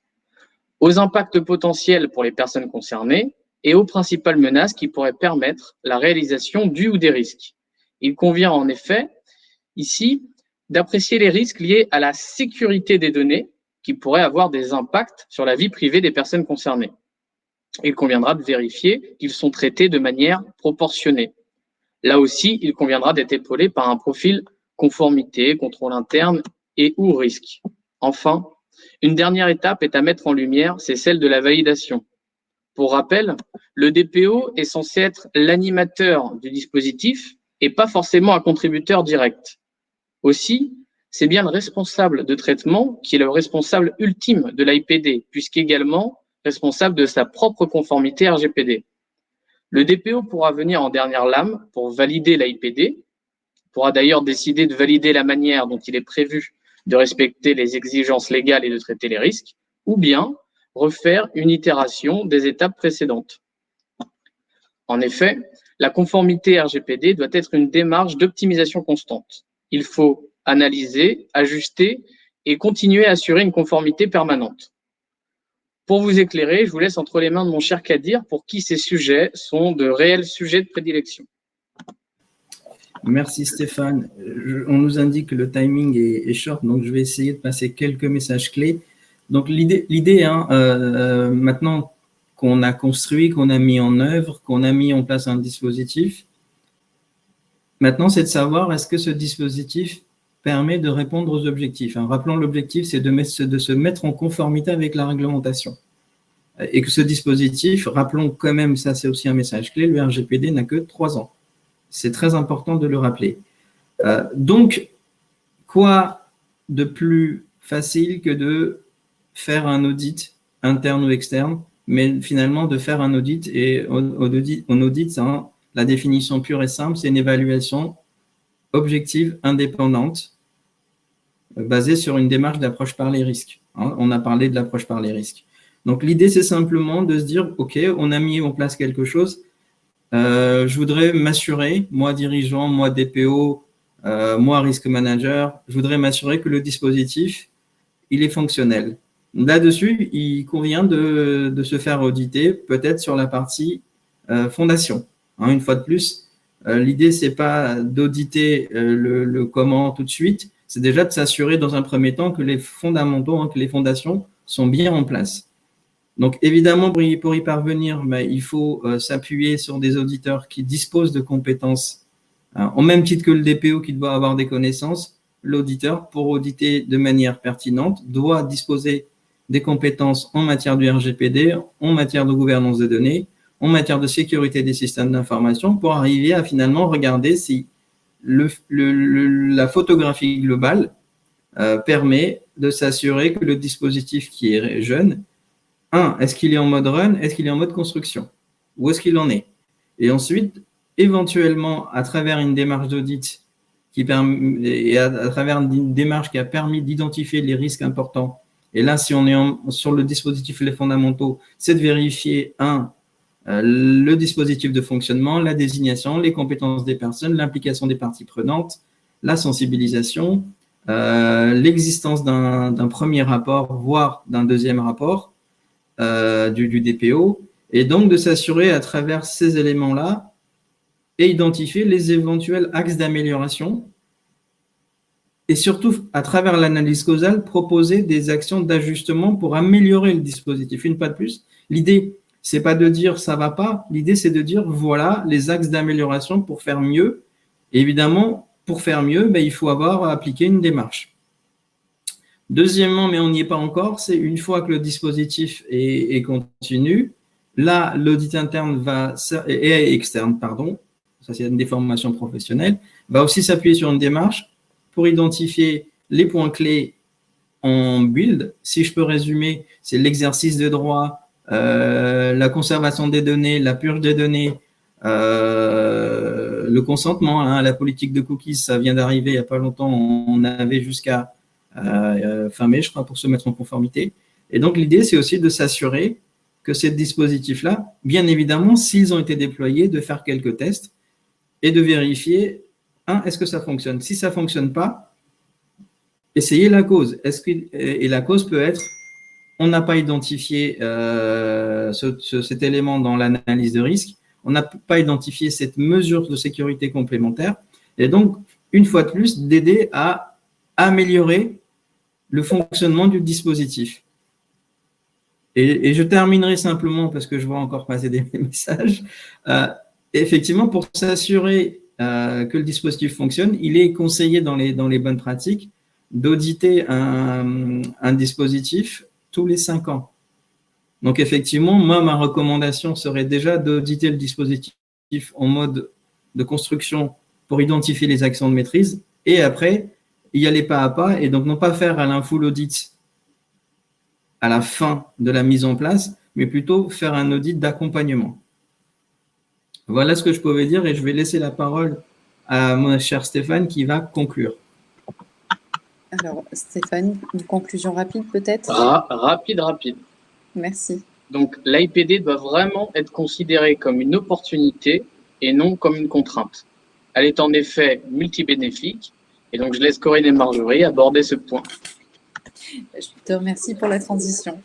aux impacts potentiels pour les personnes concernées et aux principales menaces qui pourraient permettre la réalisation du ou des risques. Il convient en effet, ici, d'apprécier les risques liés à la sécurité des données qui pourraient avoir des impacts sur la vie privée des personnes concernées. Il conviendra de vérifier qu'ils sont traités de manière proportionnée. Là aussi, il conviendra d'être épaulé par un profil conformité, contrôle interne et ou risque. Enfin, une dernière étape est à mettre en lumière, c'est celle de la validation. Pour rappel, le DPO est censé être l'animateur du dispositif et pas forcément un contributeur direct. Aussi, c'est bien le responsable de traitement qui est le responsable ultime de l'AIPD, puisqu'également responsable de sa propre conformité RGPD. Le DPO pourra venir en dernière lame pour valider l'AIPD, pourra d'ailleurs décider de valider la manière dont il est prévu de respecter les exigences légales et de traiter les risques, ou bien refaire une itération des étapes précédentes. En effet, la conformité RGPD doit être une démarche d'optimisation constante. Il faut analyser, ajuster et continuer à assurer une conformité permanente. Pour vous éclairer, je vous laisse entre les mains de mon cher Kadir, pour qui ces sujets sont de réels sujets de prédilection. Merci Stéphane. On nous indique que le timing est short, donc je vais essayer de passer quelques messages clés. Donc l'idée maintenant qu'on a construit, qu'on a mis en œuvre, qu'on a mis en place un dispositif, maintenant c'est de savoir est-ce que ce dispositif permet de répondre aux objectifs. Rappelons, l'objectif, c'est de se mettre en conformité avec la réglementation. Et que ce dispositif, rappelons quand même, ça c'est aussi un message clé, le RGPD n'a que 3 ans. C'est très important de le rappeler. Donc, quoi de plus facile que de faire un audit interne ou externe, mais finalement de faire un audit, et en audit, la définition pure et simple, c'est une évaluation objective, indépendante, basée sur une démarche d'approche par les risques. On a parlé de l'approche par les risques. Donc, l'idée, c'est simplement de se dire, OK, on a mis en place quelque chose. Je voudrais m'assurer, moi dirigeant, moi DPO, moi risque manager, je voudrais m'assurer que le dispositif, il est fonctionnel. Là-dessus, il convient de se faire auditer, peut-être sur la partie fondation. Hein, une fois de plus, l'idée, c'est pas d'auditer le comment tout de suite, c'est déjà de s'assurer dans un premier temps que les fondamentaux, hein, que les fondations sont bien en place. Donc, évidemment, pour y parvenir, il faut s'appuyer sur des auditeurs qui disposent de compétences, hein, au même titre que le DPO qui doit avoir des connaissances. L'auditeur, pour auditer de manière pertinente, doit disposer des compétences en matière du RGPD, en matière de gouvernance de données, en matière de sécurité des systèmes d'information, pour arriver à finalement regarder si la photographie globale permet de s'assurer que le dispositif qui est jeune, est-ce qu'il est en mode run, est-ce qu'il est en mode construction, où est-ce qu'il en est? Et ensuite, éventuellement, à travers une démarche d'audit et à travers une démarche qui a permis d'identifier les risques importants, et là, si on est sur le dispositif et les fondamentaux, c'est de vérifier, le dispositif de fonctionnement, la désignation, les compétences des personnes, l'implication des parties prenantes, la sensibilisation, l'existence d'un premier rapport, voire d'un deuxième rapport du DPO, et donc de s'assurer à travers ces éléments-là et identifier les éventuels axes d'amélioration, et surtout, à travers l'analyse causale, proposer des actions d'ajustement pour améliorer le dispositif. Une fois de plus, l'idée, c'est pas de dire ça va pas, l'idée c'est de dire voilà les axes d'amélioration pour faire mieux. Et évidemment, pour faire mieux, il faut avoir appliqué une démarche. Deuxièmement, mais on n'y est pas encore, c'est une fois que le dispositif est continu, là l'audit interne et externe, pardon, ça c'est une déformation professionnelle, va aussi s'appuyer sur une démarche pour identifier les points clés en build. Si je peux résumer, c'est l'exercice de droit, la conservation des données, la purge des données, le consentement, hein, la politique de cookies, ça vient d'arriver il n'y a pas longtemps, on avait jusqu'à fin mai, je crois, pour se mettre en conformité. Et donc, l'idée, c'est aussi de s'assurer que ces dispositifs-là, bien évidemment, s'ils ont été déployés, de faire quelques tests et de vérifier, est-ce que ça fonctionne? Si ça ne fonctionne pas, essayez la cause. Et la cause peut être, on n'a pas identifié cet élément dans l'analyse de risque, on n'a pas identifié cette mesure de sécurité complémentaire, et donc, une fois de plus, d'aider à améliorer le fonctionnement du dispositif. Et je terminerai simplement, parce que je vois encore passer des messages, effectivement, pour s'assurer que le dispositif fonctionne, il est conseillé dans les bonnes pratiques d'auditer un dispositif tous les 5 ans. Donc, effectivement, moi, ma recommandation serait déjà d'auditer le dispositif en mode de construction pour identifier les actions de maîtrise et après, y aller pas à pas et donc non pas faire un full audit à la fin de la mise en place, mais plutôt faire un audit d'accompagnement. Voilà ce que je pouvais dire et je vais laisser la parole à mon cher Stéphane qui va conclure. Alors, Stéphane, une conclusion rapide peut-être? Rapide. Merci. Donc, l'AIPD doit vraiment être considérée comme une opportunité et non comme une contrainte. Elle est en effet multibénéfique et donc je laisse Corinne et Marjorie aborder ce point. Je te remercie pour la transition.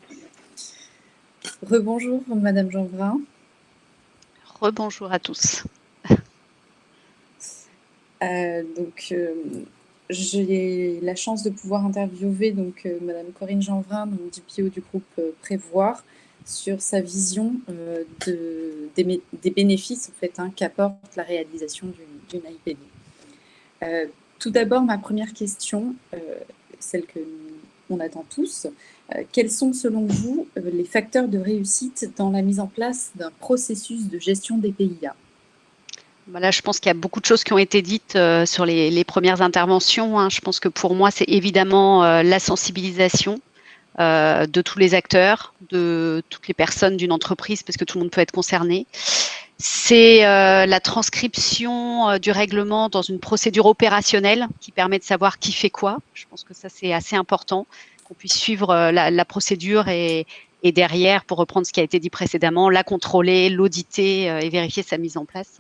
Rebonjour, Madame Jeanvrin. Rebonjour à tous. J'ai la chance de pouvoir interviewer Madame Corinne Jeanvrin, DPO du groupe Prévoir, sur sa vision des bénéfices qu'apporte la réalisation d'une AIPD. Tout d'abord, ma première question, celle que on attend tous, quels sont selon vous les facteurs de réussite dans la mise en place d'un processus de gestion des PIA? Là, je pense qu'il y a beaucoup de choses qui ont été dites sur les premières interventions, hein. Je pense que pour moi, c'est évidemment la sensibilisation de tous les acteurs, de toutes les personnes d'une entreprise, parce que tout le monde peut être concerné. C'est la transcription du règlement dans une procédure opérationnelle qui permet de savoir qui fait quoi. Je pense que ça, c'est assez important, qu'on puisse suivre la procédure et derrière, pour reprendre ce qui a été dit précédemment, la contrôler, l'auditer et vérifier sa mise en place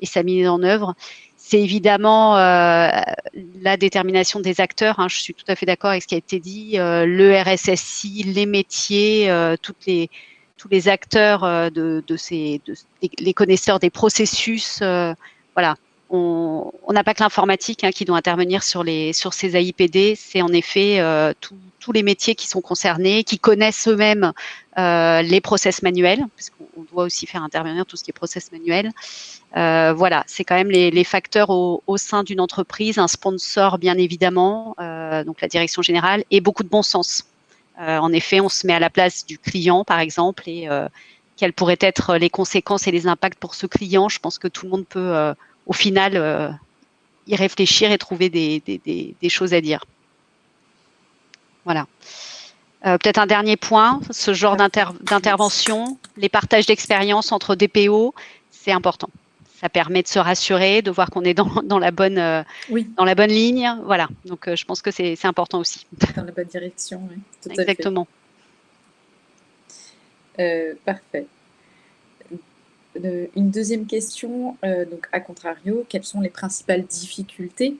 et sa mise en œuvre. c'est évidemment la détermination des acteurs. Hein, je suis tout à fait d'accord avec ce qui a été dit. Le RSSI, les métiers, tous les acteurs les connaisseurs des processus. Voilà. On n'a pas que l'informatique hein, qui doit intervenir sur ces AIPD. C'est en effet tous les métiers qui sont concernés, qui connaissent eux-mêmes les process manuels, parce qu'on doit aussi faire intervenir tout ce qui est process manuel. Voilà, c'est quand même les facteurs au sein d'une entreprise, un sponsor bien évidemment, donc la direction générale, et beaucoup de bon sens. En effet, on se met à la place du client, par exemple, et quelles pourraient être les conséquences et les impacts pour ce client. Je pense que tout le monde peut, au final, y réfléchir et trouver des choses à dire. Voilà. Peut-être un dernier point, ce genre d'intervention, les partages d'expérience entre DPO, c'est important. Ça permet de se rassurer, de voir qu'on est dans la bonne ligne. Voilà, donc je pense que c'est important aussi. Dans la bonne direction, oui. Tout Exactement. À fait. Parfait. Une deuxième question, donc à contrario, quelles sont les principales difficultés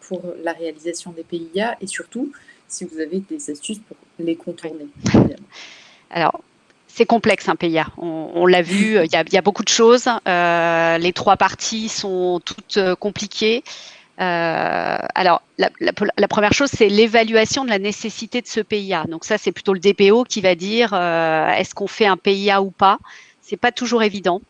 pour la réalisation des PIA et surtout, si vous avez des astuces pour les contourner? Alors, c'est complexe un PIA. On l'a vu, il y a beaucoup de choses. Les trois parties sont toutes compliquées. Alors, la première chose, c'est l'évaluation de la nécessité de ce PIA. Donc ça, c'est plutôt le DPO qui va dire est-ce qu'on fait un PIA ou pas. C'est pas toujours évident,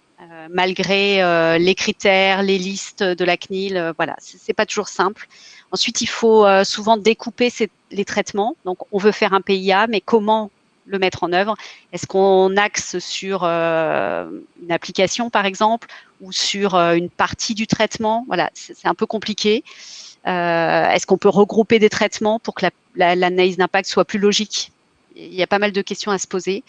malgré les critères, les listes de la CNIL. Voilà, c'est pas toujours simple. Ensuite, il faut souvent découper les traitements. Donc, on veut faire un PIA, mais comment le mettre en œuvre? Est-ce qu'on axe sur une application, par exemple, ou sur une partie du traitement? Voilà, c'est un peu compliqué. Est-ce qu'on peut regrouper des traitements pour que l'analyse d'impact soit plus logique? Il y a pas mal de questions à se poser.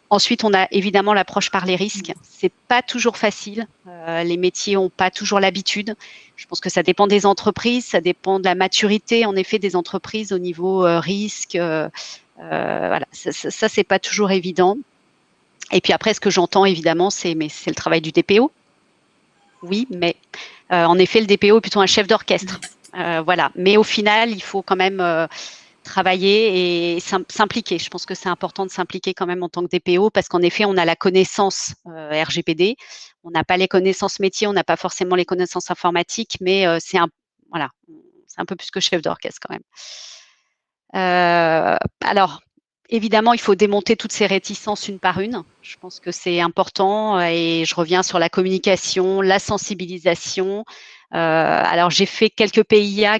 Ensuite, on a évidemment l'approche par les risques. C'est pas toujours facile. Les métiers n'ont pas toujours l'habitude. Je pense que ça dépend des entreprises, ça dépend de la maturité, en effet, des entreprises au niveau risque. Voilà, ça c'est pas toujours évident. Et puis après, ce que j'entends évidemment, c'est le travail du DPO. Oui, mais en effet, le DPO est plutôt un chef d'orchestre. Voilà. Mais au final, il faut quand même travailler et s'impliquer. Je pense que c'est important de s'impliquer quand même en tant que DPO parce qu'en effet, on a la connaissance RGPD, on n'a pas les connaissances métiers, on n'a pas forcément les connaissances informatiques, mais c'est un peu plus que chef d'orchestre quand même. Alors, évidemment, il faut démonter toutes ces réticences une par une. Je pense que c'est important et je reviens sur la communication, la sensibilisation. Alors, j'ai fait quelques PIA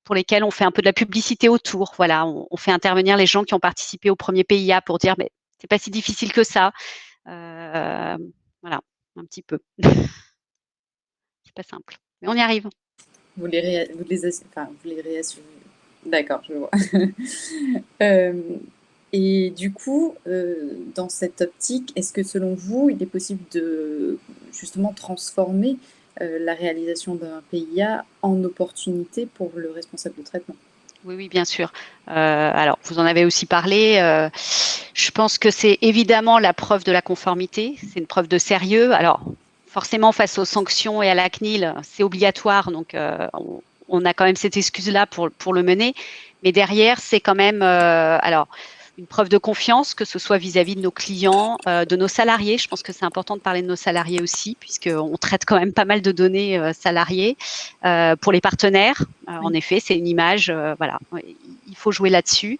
pour lesquels on fait un peu de la publicité autour. Voilà, on fait intervenir les gens qui ont participé au premier PIA pour dire, mais c'est pas si difficile que ça. Voilà, un petit peu. C'est pas simple, mais on y arrive. Vous les réassurez. D'accord, je vois. Et du coup, dans cette optique, est-ce que selon vous, il est possible de justement transformer la réalisation d'un PIA en opportunité pour le responsable de traitement? Oui, bien sûr. Alors, vous en avez aussi parlé. Je pense que c'est évidemment la preuve de la conformité. C'est une preuve de sérieux. Alors, forcément, face aux sanctions et à la CNIL, c'est obligatoire. Donc, on a quand même cette excuse-là pour le mener. Mais derrière, c'est quand même une preuve de confiance, que ce soit vis-à-vis de nos clients, de nos salariés. Je pense que c'est important de parler de nos salariés aussi, puisqu'on traite quand même pas mal de données salariées. Pour les partenaires, en effet, c'est une image. Voilà, il faut jouer là-dessus.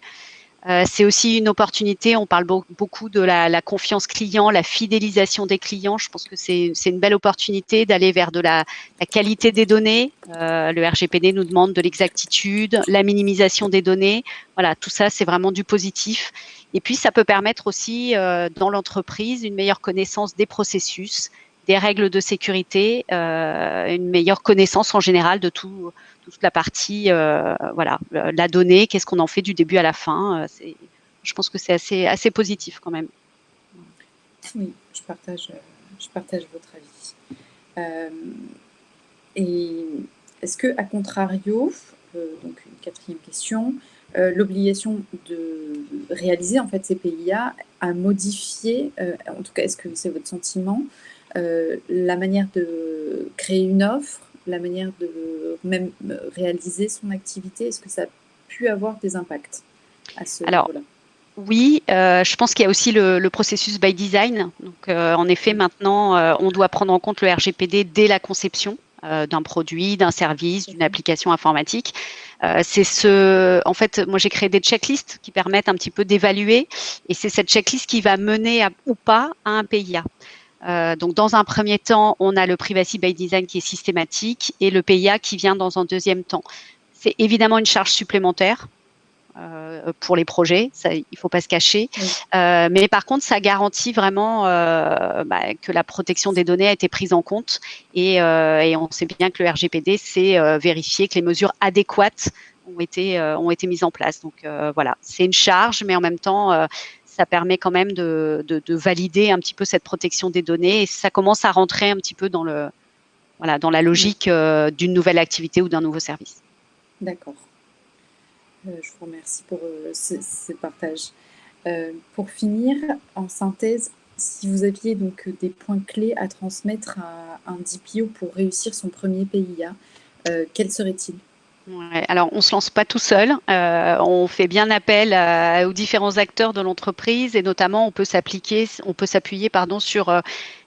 C'est aussi une opportunité, on parle beaucoup de la confiance client, la fidélisation des clients. Je pense que c'est une belle opportunité d'aller vers de la qualité des données. Le RGPD nous demande de l'exactitude, la minimisation des données. Voilà, tout ça, c'est vraiment du positif. Et puis, ça peut permettre aussi dans l'entreprise une meilleure connaissance des processus, des règles de sécurité, une meilleure connaissance en général de toute la partie, la donnée, qu'est-ce qu'on en fait du début à la fin. Je pense que c'est assez positif quand même. Oui, je partage votre avis. Et est-ce que, à contrario, donc une quatrième question, l'obligation de réaliser en fait ces PIA a modifié, en tout cas, est-ce que c'est votre sentiment, la manière de créer une offre, la manière de même réaliser son activité, est-ce que ça a pu avoir des impacts à ce niveau-là? Oui, je pense qu'il y a aussi le processus by design. Donc, en effet, maintenant, on doit prendre en compte le RGPD dès la conception d'un produit, d'un service, d'une application informatique. En fait, moi, j'ai créé des checklists qui permettent un petit peu d'évaluer, et c'est cette checklist qui va mener ou pas à un PIA. Donc, dans un premier temps, on a le privacy by design qui est systématique et le PIA qui vient dans un deuxième temps. C'est évidemment une charge supplémentaire pour les projets, ça, il ne faut pas se cacher. Oui. Mais par contre, ça garantit vraiment que la protection des données a été prise en compte et on sait bien que le RGPD, c'est vérifier que les mesures adéquates ont été mises en place. Donc voilà, c'est une charge, mais en même temps, ça permet quand même de valider un petit peu cette protection des données et ça commence à rentrer un petit peu dans la logique d'une nouvelle activité ou d'un nouveau service. D'accord. Je vous remercie pour ces partages. Pour finir, en synthèse, si vous aviez donc des points clés à transmettre à un DPO pour réussir son premier PIA, quels seraient-ils? Ouais, alors, on ne se lance pas tout seul. On fait bien appel aux différents acteurs de l'entreprise et notamment, on peut s'appuyer sur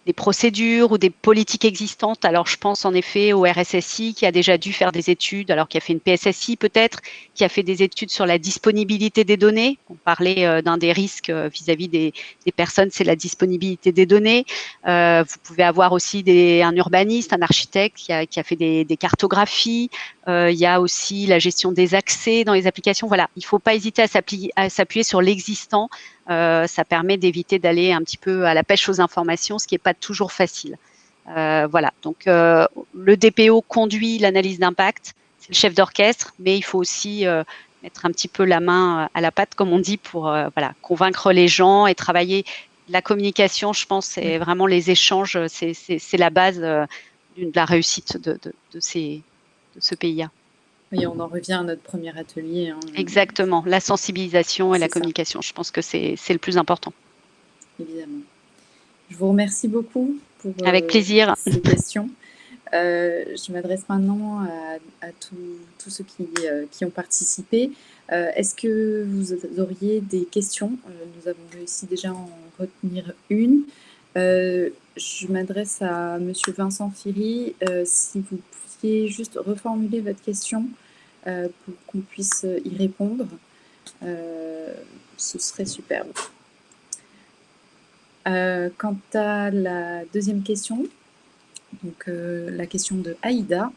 des procédures ou des politiques existantes. Alors, je pense en effet au RSSI qui a déjà dû faire des études, alors qui a fait une PSSI peut-être, qui a fait des études sur la disponibilité des données. On parlait d'un des risques vis-à-vis des personnes, c'est la disponibilité des données. Vous pouvez avoir aussi un urbaniste, un architecte qui a fait des cartographies. Il y a aussi la gestion des accès dans les applications. Voilà, il ne faut pas hésiter à s'appuyer sur l'existant. Ça permet d'éviter d'aller un petit peu à la pêche aux informations, ce qui n'est pas toujours facile. Voilà, donc le DPO conduit l'analyse d'impact, c'est le chef d'orchestre, mais il faut aussi mettre un petit peu la main à la pâte, comme on dit, pour convaincre les gens et travailler la communication. Je pense c'est vraiment les échanges, c'est la base de la réussite de ce PIA. Oui, on en revient à notre premier atelier. Hein. Exactement, la sensibilisation et la communication, je pense que c'est le plus important. Évidemment. Je vous remercie beaucoup pour Avec plaisir. ces questions. Je m'adresse maintenant à tous ceux qui ont participé. Est-ce que vous auriez des questions? Nous avons réussi déjà à en retenir une. Je m'adresse à Monsieur Vincent Firy. Si vous pouviez juste reformuler votre question pour qu'on puisse y répondre, ce serait superbe. Quant à la deuxième question, donc la question de Aïda.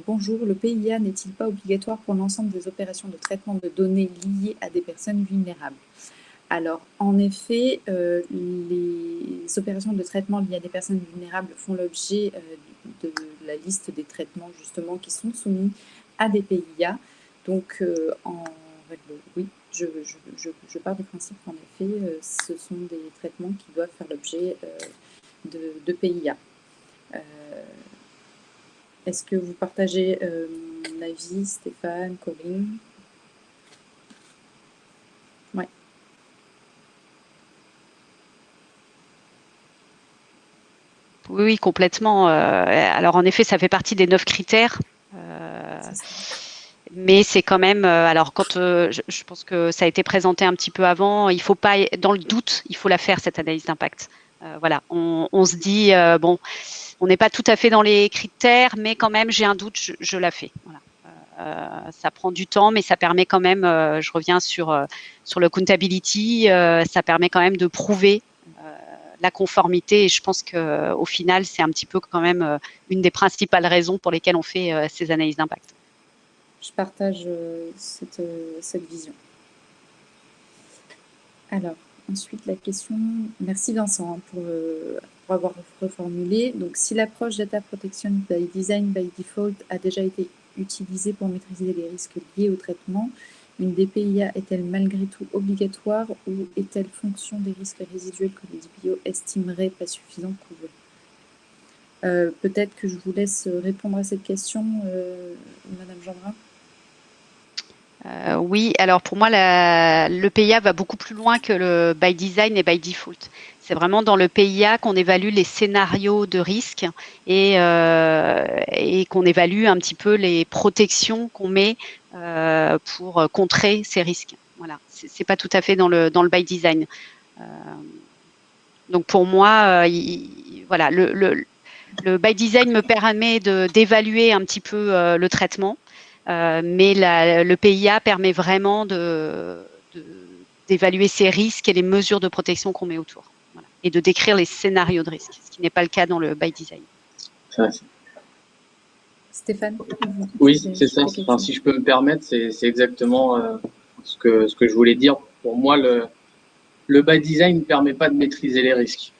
Bonjour, le PIA n'est-il pas obligatoire pour l'ensemble des opérations de traitement de données liées à des personnes vulnérables? Alors, en effet, les opérations de traitement liées à des personnes vulnérables font l'objet de la liste des traitements justement qui sont soumis à des PIA. Donc, en règle, oui, je pars du principe qu'en effet, ce sont des traitements qui doivent faire l'objet de PIA. Est-ce que vous partagez mon avis, Stéphane, Corinne? Oui. Oui, complètement. Alors, en effet, ça fait partie des 9 critères. Mais c'est quand même, alors quand je pense que ça a été présenté un petit peu avant, il faut pas, dans le doute, il faut la faire, cette analyse d'impact. Voilà, on se dit, bon, on n'est pas tout à fait dans les critères, mais quand même, j'ai un doute, je la fais. Voilà. Ça prend du temps, mais ça permet quand même, je reviens sur le accountability, ça permet quand même de prouver la conformité et je pense qu'au final, c'est un petit peu quand même une des principales raisons pour lesquelles on fait ces analyses d'impact. Je partage cette vision. Alors, ensuite, la question... Merci Vincent pour avoir reformulé. Donc, si l'approche Data Protection by Design by Default a déjà été utilisée pour maîtriser les risques liés au traitement, une DPIA est-elle malgré tout obligatoire ou est-elle fonction des risques résiduels que le DPO estimerait pas suffisant de couvrir? Peut-être que je vous laisse répondre à cette question, Madame Gendrin. Oui, alors pour moi, le PIA va beaucoup plus loin que le by design et by default. C'est vraiment dans le PIA qu'on évalue les scénarios de risque et qu'on évalue un petit peu les protections qu'on met pour contrer ces risques. Voilà, c'est pas tout à fait dans le by design. Donc pour moi, voilà, le by design me permet d'évaluer un petit peu le traitement. Mais le PIA permet vraiment d'évaluer ces risques et les mesures de protection qu'on met autour. Voilà. Et de décrire les scénarios de risque, ce qui n'est pas le cas dans le by design. Stéphane? Oui, c'est ça. Enfin, si je peux me permettre, c'est exactement ce que je voulais dire. Pour moi, le by design ne permet pas de maîtriser les risques.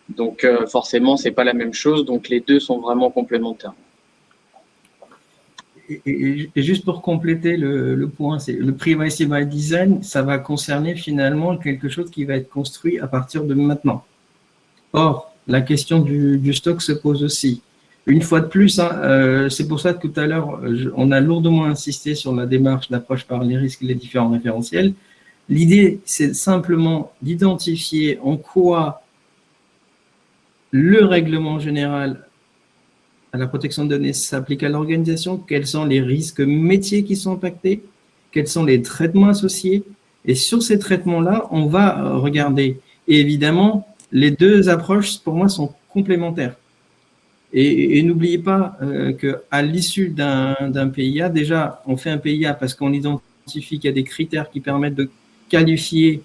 Donc forcément, c'est pas la même chose. Donc les deux sont vraiment complémentaires. Et juste pour compléter le point, c'est le privacy by design, ça va concerner finalement quelque chose qui va être construit à partir de maintenant. Or, la question du stock se pose aussi. Une fois de plus, c'est pour ça que tout à l'heure, on a lourdement insisté sur la démarche d'approche par les risques et les différents référentiels. L'idée, c'est simplement d'identifier en quoi le règlement général à la protection de données s'applique à l'organisation, quels sont les risques métiers qui sont impactés, quels sont les traitements associés. Et sur ces traitements-là, on va regarder. Et évidemment, les deux approches, pour moi, sont complémentaires. Et n'oubliez pas qu'à l'issue d'un PIA, déjà, on fait un PIA parce qu'on identifie qu'il y a des critères qui permettent de qualifier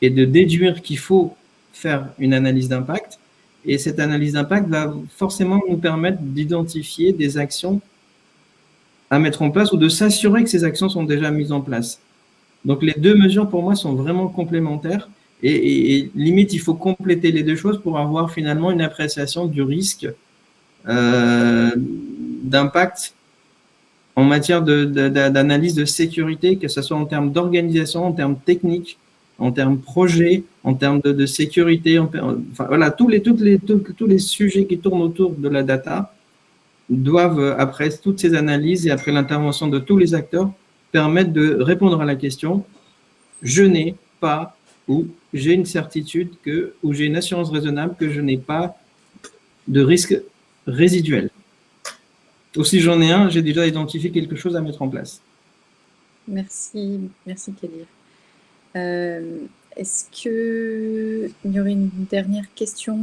et de déduire qu'il faut faire une analyse d'impact. Et cette analyse d'impact va forcément nous permettre d'identifier des actions à mettre en place ou de s'assurer que ces actions sont déjà mises en place. Donc, les deux mesures, pour moi, sont vraiment complémentaires. Et limite, il faut compléter les deux choses pour avoir finalement une appréciation du risque d'impact en matière d'analyse de sécurité, que ce soit en termes d'organisation, en termes techniques, en termes projet, en termes de sécurité, enfin voilà, tous les sujets qui tournent autour de la data doivent, après toutes ces analyses et après l'intervention de tous les acteurs, permettre de répondre à la question « je n'ai pas » ou « j'ai une certitude que » ou « j'ai une assurance raisonnable que je n'ai pas de risque résiduel ». Ou si j'en ai un, j'ai déjà identifié quelque chose à mettre en place. Merci Kadir. Est-ce qu'il y aurait une dernière question?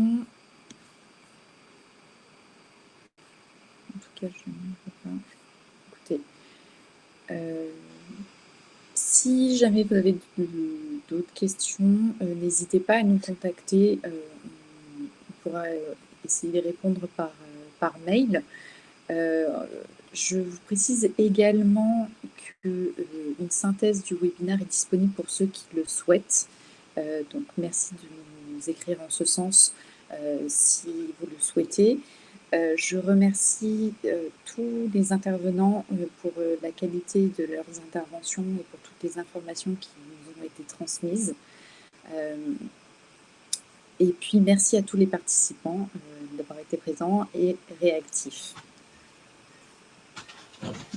En tout cas, je ne vois pas. Écoutez, si jamais vous avez d'autres questions, n'hésitez pas à nous contacter. On pourra essayer de répondre par mail. Je vous précise également qu'une synthèse du webinaire est disponible pour ceux qui le souhaitent. Donc, merci de nous écrire en ce sens si vous le souhaitez. Je remercie tous les intervenants pour la qualité de leurs interventions et pour toutes les informations qui nous ont été transmises. Et puis, merci à tous les participants d'avoir été présents et réactifs.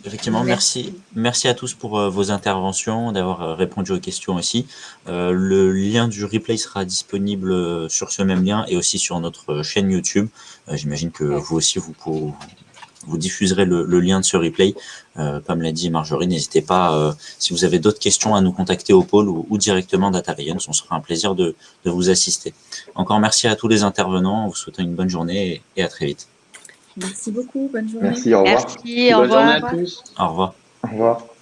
Effectivement, merci à tous pour vos interventions, d'avoir répondu aux questions aussi. Le lien du replay sera disponible sur ce même lien et aussi sur notre chaîne YouTube. J'imagine que vous aussi, vous diffuserez le lien de ce replay. Pamela et Marjorie, n'hésitez pas, si vous avez d'autres questions, à nous contacter au pôle ou directement Data Lions. On sera un plaisir de vous assister. Encore merci à tous les intervenants. En vous souhaitant une bonne journée et à très vite. Merci beaucoup, bonne journée. Merci, au revoir. Merci, au revoir. Bonne journée à tous. Au revoir. Au revoir.